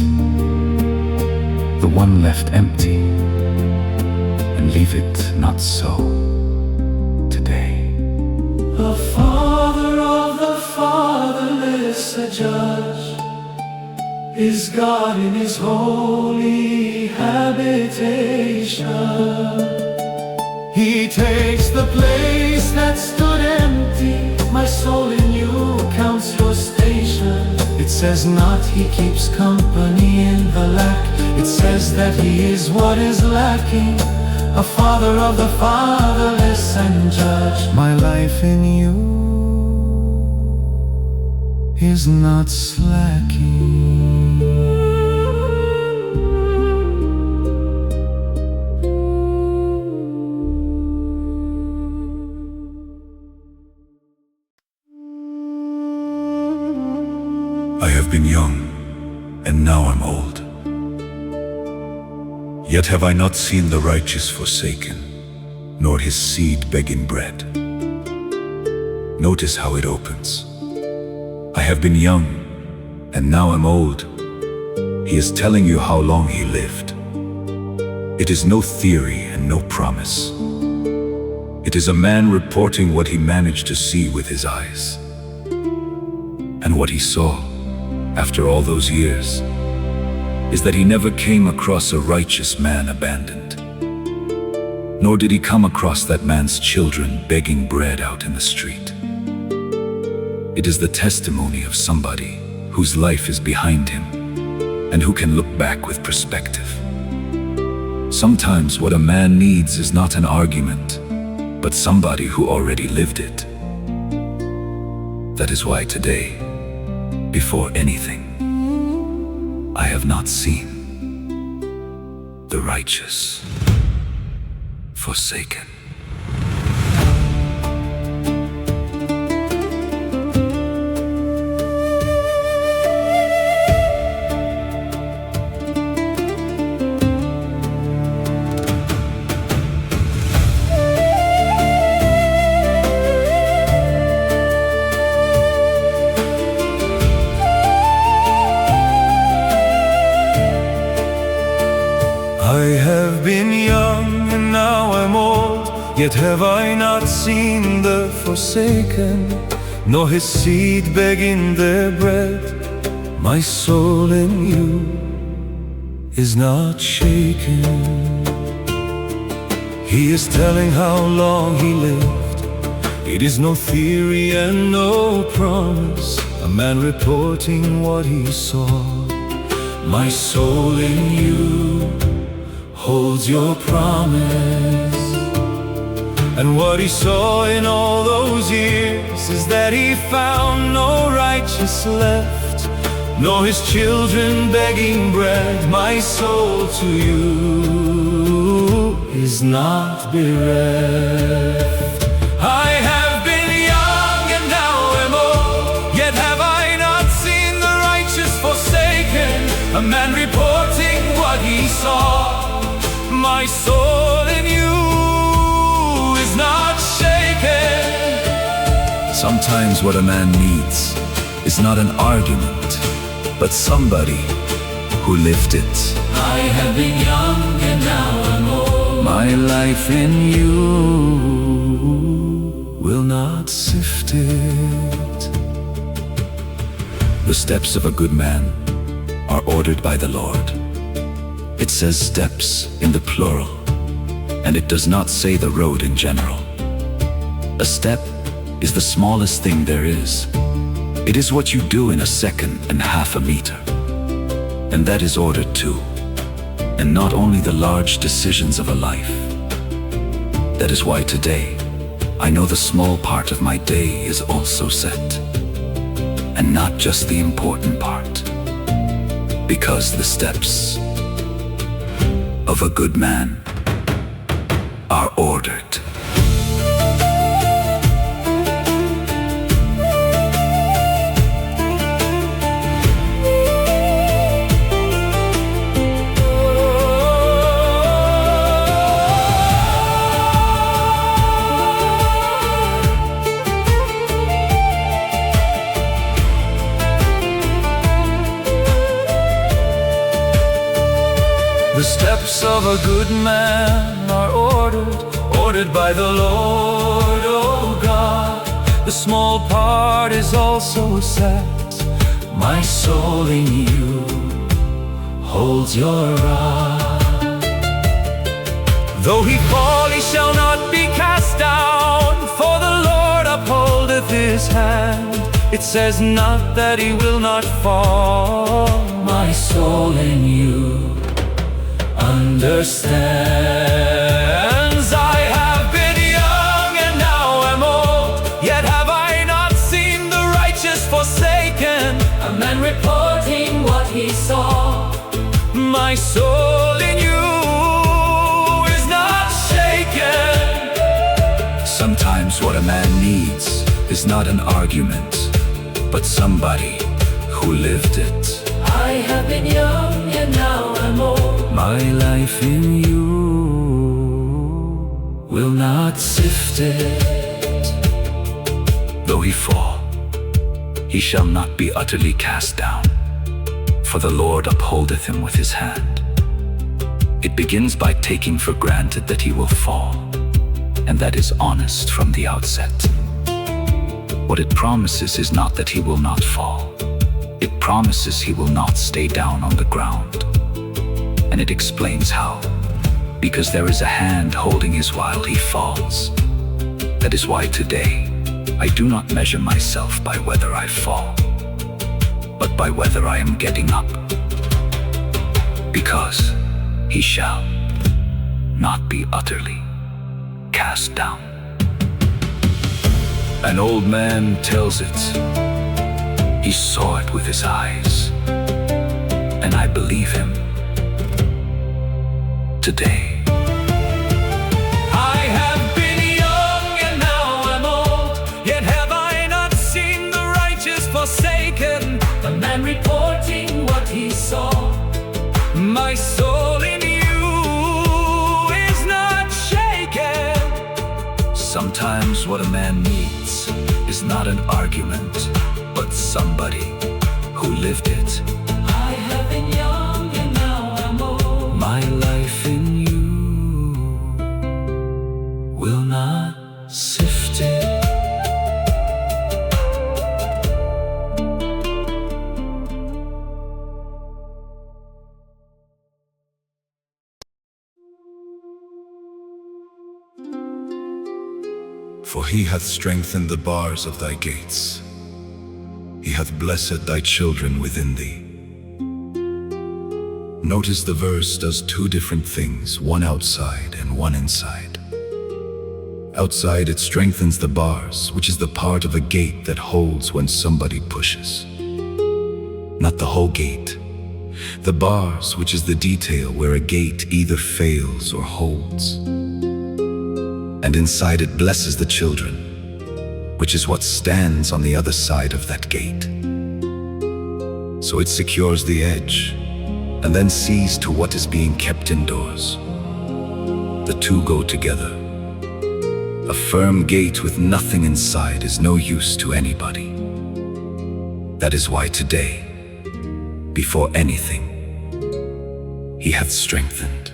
the one left empty, and leave it not so today. A father of the fatherless, a judge, is God in his holy habitation. He takes the place that stood empty. My soul in you counts your station. It says not he keeps company in the lack. It says that he is what is lacking. A father of the fatherless and judge. My life in you is not slacking. I have been young, and now I'm old. Yet have I not seen the righteous forsaken, nor his seed begging bread. Notice how it opens. I have been young, and now I'm old. He is telling you how long he lived. It is no theory and no promise. It is a man reporting what he managed to see with his eyes. And what he saw, after all those years, is that he never came across a righteous man abandoned. Nor did he come across that man's children begging bread out in the street. It is the testimony of somebody whose life is behind him and who can look back with perspective. Sometimes what a man needs is not an argument, but somebody who already lived it. That is why today, before anything, I have not seen the righteous forsaken. I have been young and now I'm old, yet have I not seen the forsaken, nor his seed begging their bread. My soul in you is not shaken. He is telling how long he lived. It is no theory and no promise, a man reporting what he saw. My soul in you holds your promise. And what he saw in all those years is that he found no righteous left, nor his children begging bread. My soul to you is not bereft. I have been young and now am old, yet have I not seen the righteous forsaken, a man reporting what he saw. My soul in you is not shaken. Sometimes what a man needs is not an argument, but somebody who lived it. I have been young and now I'm old. My life in you will not sift it. The steps of a good man are ordered by the Lord. It says steps in the plural, and it does not say the road in general. A step is the smallest thing there is. It is what you do in a second and half a meter. And that is ordered too. And not only the large decisions of a life. That is why today, I know the small part of my day is also set. And not just the important part. Because the steps of a good man are ordered. The steps of a good man are ordered by the Lord, oh God. The small part is also set. My soul in you holds your rod. Though he fall, he shall not be cast down, for the Lord upholdeth his hand. It says not that he will not fall. My soul in you understands. I have been young and now am old, yet have I not seen the righteous forsaken, A man reporting what he saw. my soul in you is not shaken. Sometimes what a man needs is not an argument, but somebody who lived it. I have been young and now I'm old. My life in you will not sift it. Though he fall, he shall not be utterly cast down, for the Lord upholdeth him with his hand. It begins by taking for granted that he will fall, and that is honest from the outset. What it promises is not that he will not fall. It promises he will not stay down on the ground. And it explains how. Because there is a hand holding his while he falls. That is why today, I do not measure myself by whether I fall, but by whether I am getting up. Because he shall not be utterly cast down. An old man tells it. He saw it with his eyes, and I believe him today. I have been young and now I'm old, yet have I not seen the righteous forsaken, The man reporting what he saw. my soul in you is not shaken. Sometimes what a man needs is not an argument, but somebody who lived it. I have been young and now I'm old. My life in you will not sift it. For he hath strengthened the bars of thy gates. He hath blessed thy children within thee. Notice the verse does two different things, one outside and one inside. Outside it strengthens the bars, which is the part of a gate that holds when somebody pushes. Not the whole gate. The bars, which is the detail where a gate either fails or holds. And inside it blesses the children, which is what stands on the other side of that gate. So it secures the edge, and then sees to what is being kept indoors. The two go together. A firm gate with nothing inside is no use to anybody. That is why today, before anything, he hath strengthened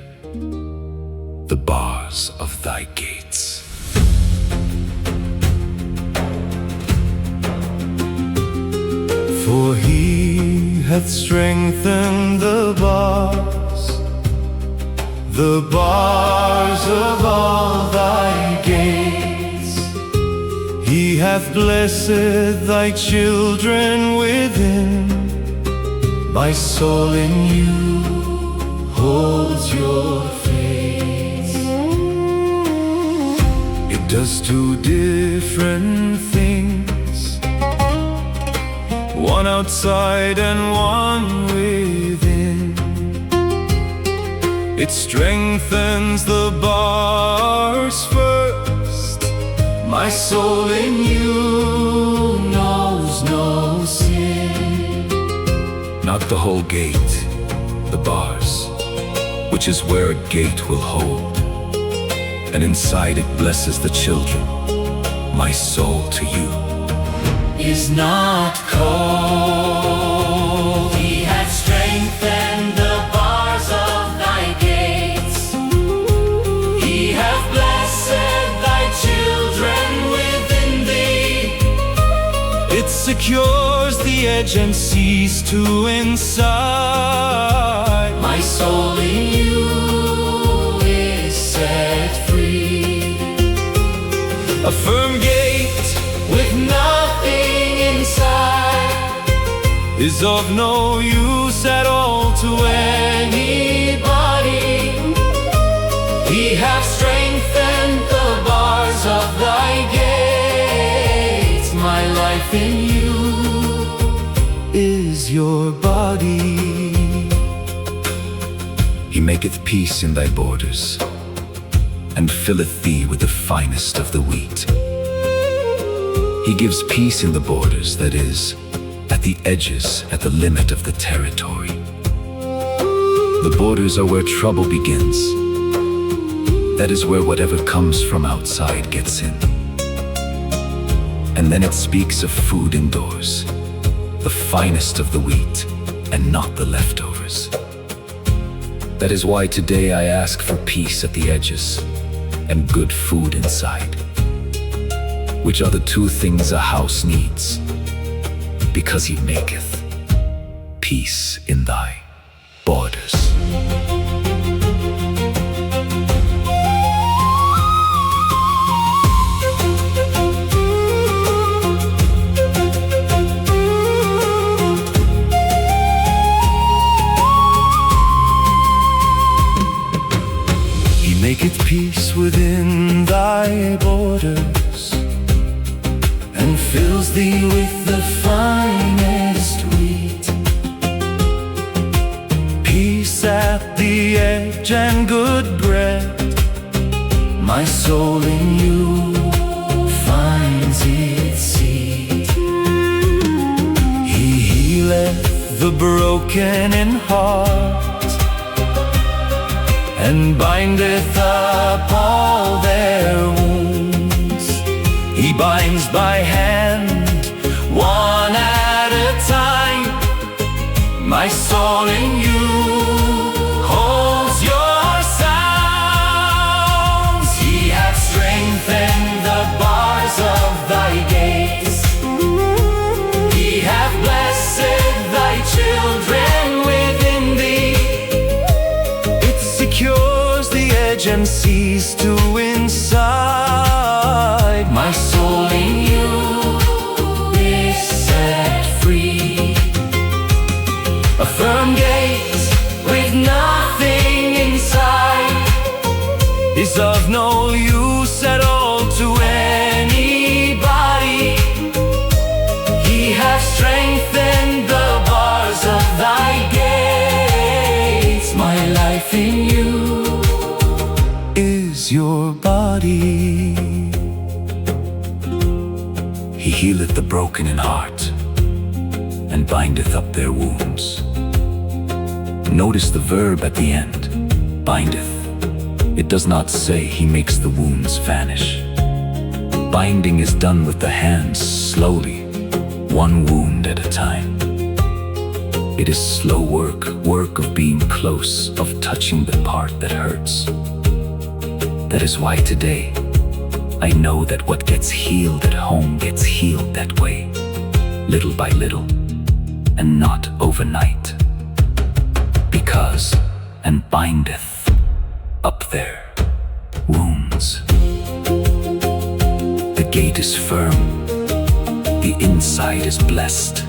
the bars of thy gates. For he hath strengthened the bars of all thy gates. He hath blessed thy children within. My soul in you holds your face. It does two different things, one outside and one within. It strengthens the bars first. My soul in you knows no sin. Not the whole gate, the bars, which is where a gate will hold. And inside it blesses the children. My soul to you Is not cold. He hath strengthened the bars of thy gates. He hath blessed thy children within thee. It secures the edge and sees to inside. My soul in you is set free. A firm gate With nothing inside is of no use at all to anybody. He hath strengthened the bars of thy gates. My life in you Is your body. He maketh peace in thy borders, and filleth thee with the finest of the wheat. He gives peace in the borders, that is, at the edges, at the limit of the territory. The borders are where trouble begins. That is where whatever comes from outside gets in. And then it speaks of food indoors, the finest of the wheat, and not the leftovers. That is why today I ask for peace at the edges and good food inside, which are the two things a house needs, because he maketh peace in thy borders. Maketh peace within thy borders, and fills thee with the finest wheat. Peace at the edge and good bread, my soul in you finds its seat. He healeth the broken in heart, and bindeth up all their wounds. He binds by hand, one at a time. My soul in you holds your sounds. He hath strengthened the bars of thy gates. He hath blessed thy children within thee. Secures the edge and sees to inside. My soul in you is set free. A firm gate with nothing inside is of no use at all to anybody. He hath strengthened the bars of thy gates. My life in you is your body. He healeth the broken in heart, and bindeth up their wounds. Notice the verb at the end, bindeth. It does not say he makes the wounds vanish. Binding is done with the hands slowly, one wound at a time. It is slow work of being close, of touching the part that hurts. That is why today I know that what gets healed at home gets healed that way, little by little, and not overnight. Because, and bindeth up their wounds. The gate is firm, the inside is blessed.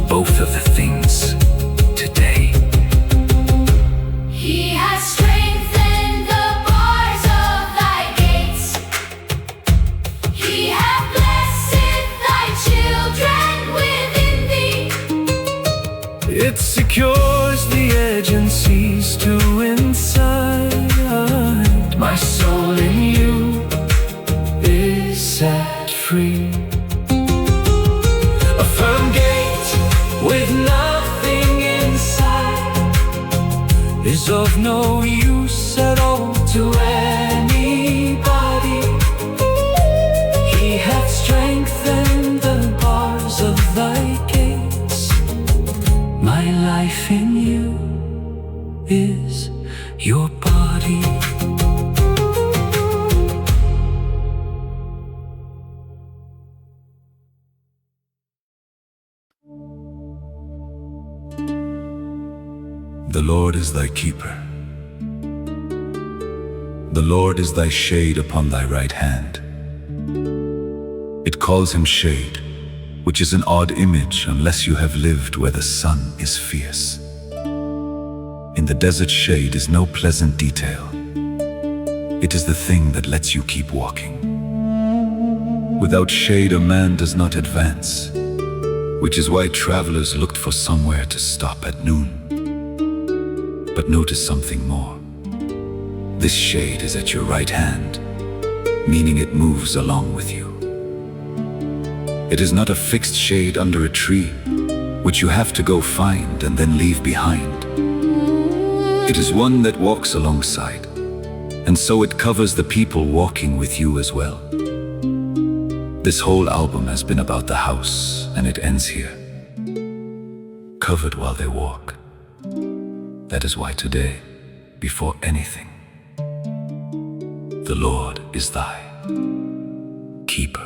Both of the things today. He has strengthened the bars of thy gates. He hath blessed thy children within thee. It secures the edge and sees to inside. My soul in you is set free. A firm gate with nothing inside is of no use at all to anybody. He hath strengthened the bars of thy gates. My life in you is your body. The Lord is thy keeper. The Lord is thy shade upon thy right hand. It calls him shade, which is an odd image unless you have lived where the sun is fierce. In the desert, shade is no pleasant detail. It is the thing that lets you keep walking. Without shade, a man does not advance, which is why travelers looked for somewhere to stop at noon. But notice something more. This shade is at your right hand, meaning it moves along with you. It is not a fixed shade under a tree, which you have to go find and then leave behind. It is one that walks alongside, and so it covers the people walking with you as well. This whole album has been about the house, and it ends here. Covered while they walk. That is why today before anything. The Lord is thy keeper.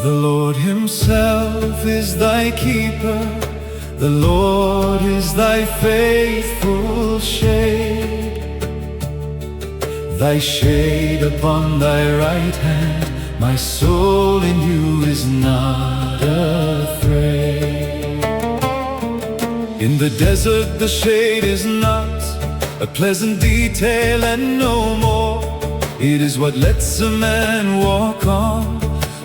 The Lord Himself is thy keeper. The Lord is thy faithful shade. Thy shade upon thy right hand. My soul in you is not afraid. In the desert the shade is not a pleasant detail and no more. It is what lets a man walk on.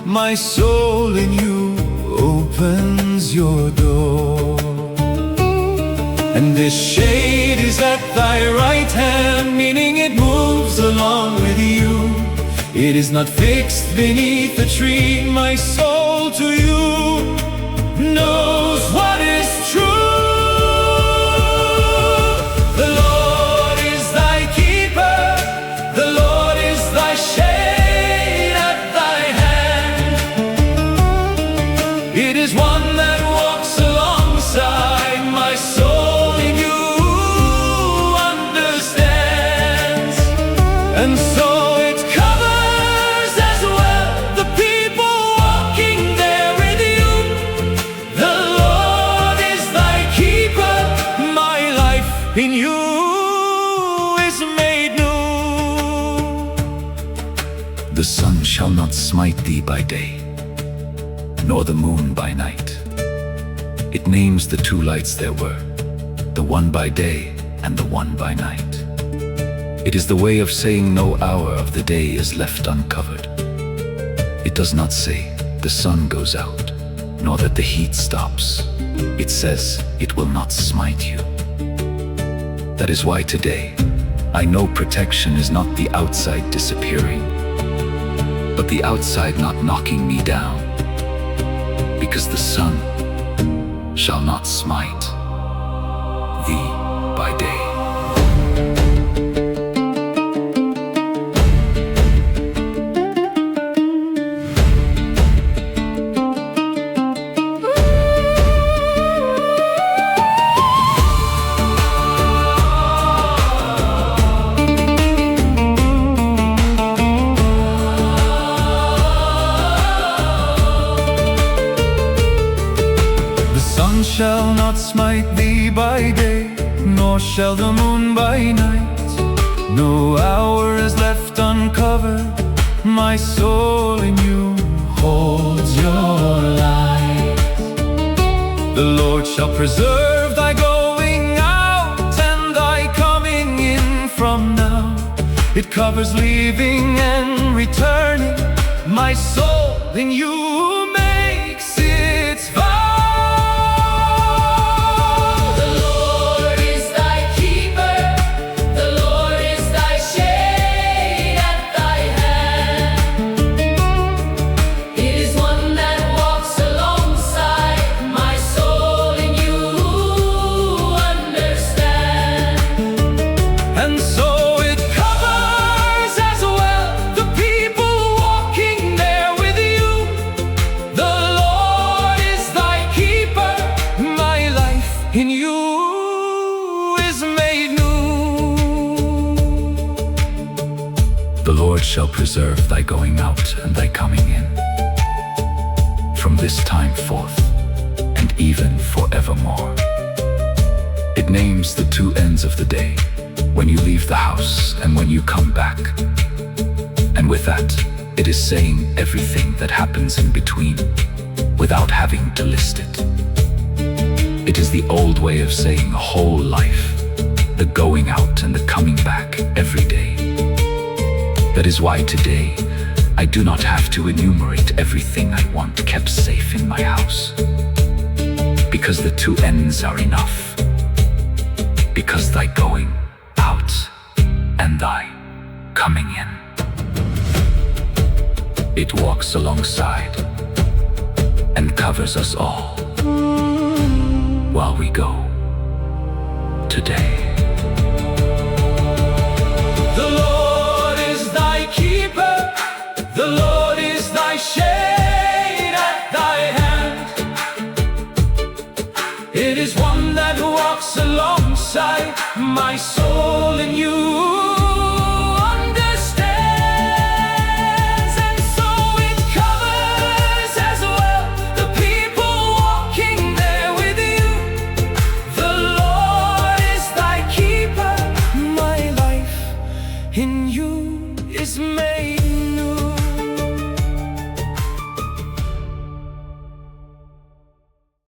My soul in you opens your door. And this shade is at thy right hand, meaning it moves along with you. It is not fixed beneath a tree. My soul to you knows what is true. The Lord is thy keeper. The Lord is thy shade at thy hand. It is one that walks alongside. My soul in you understands. And so it covers as well the people walking there with you. The Lord is thy keeper. My life in you is made new. The sun shall not smite thee by day, nor the moon by night. It names the two lights there were, the one by day and the one by night. It is the way of saying no hour of the day is left uncovered. It does not say the sun goes out, nor that the heat stops. It says it will not smite you. That is why today I know protection is not the outside disappearing, but the outside not knocking me down, because the sun shall not smite thee by day. Shall not smite thee by day, nor shall the moon by night. No hour is left uncovered. My soul in you holds your light. The Lord shall preserve thy going out and thy coming in from now. It covers leaving and returning. My soul in you makes its vow. In you is made new. The Lord shall preserve thy going out and thy coming in, from this time forth and even forevermore. It names the two ends of the day, when you leave the house and when you come back. And with that, it is saying everything that happens in between, without having to list it. It is the old way of saying a whole life, the going out and the coming back every day. That is why today I do not have to enumerate everything I want kept safe in my house, because the two ends are enough. Because thy going out and thy coming in, it walks alongside and covers us all. while we go today. The Lord is thy keeper, the Lord is thy shade at thy hand. It is one that walks alongside my soul in you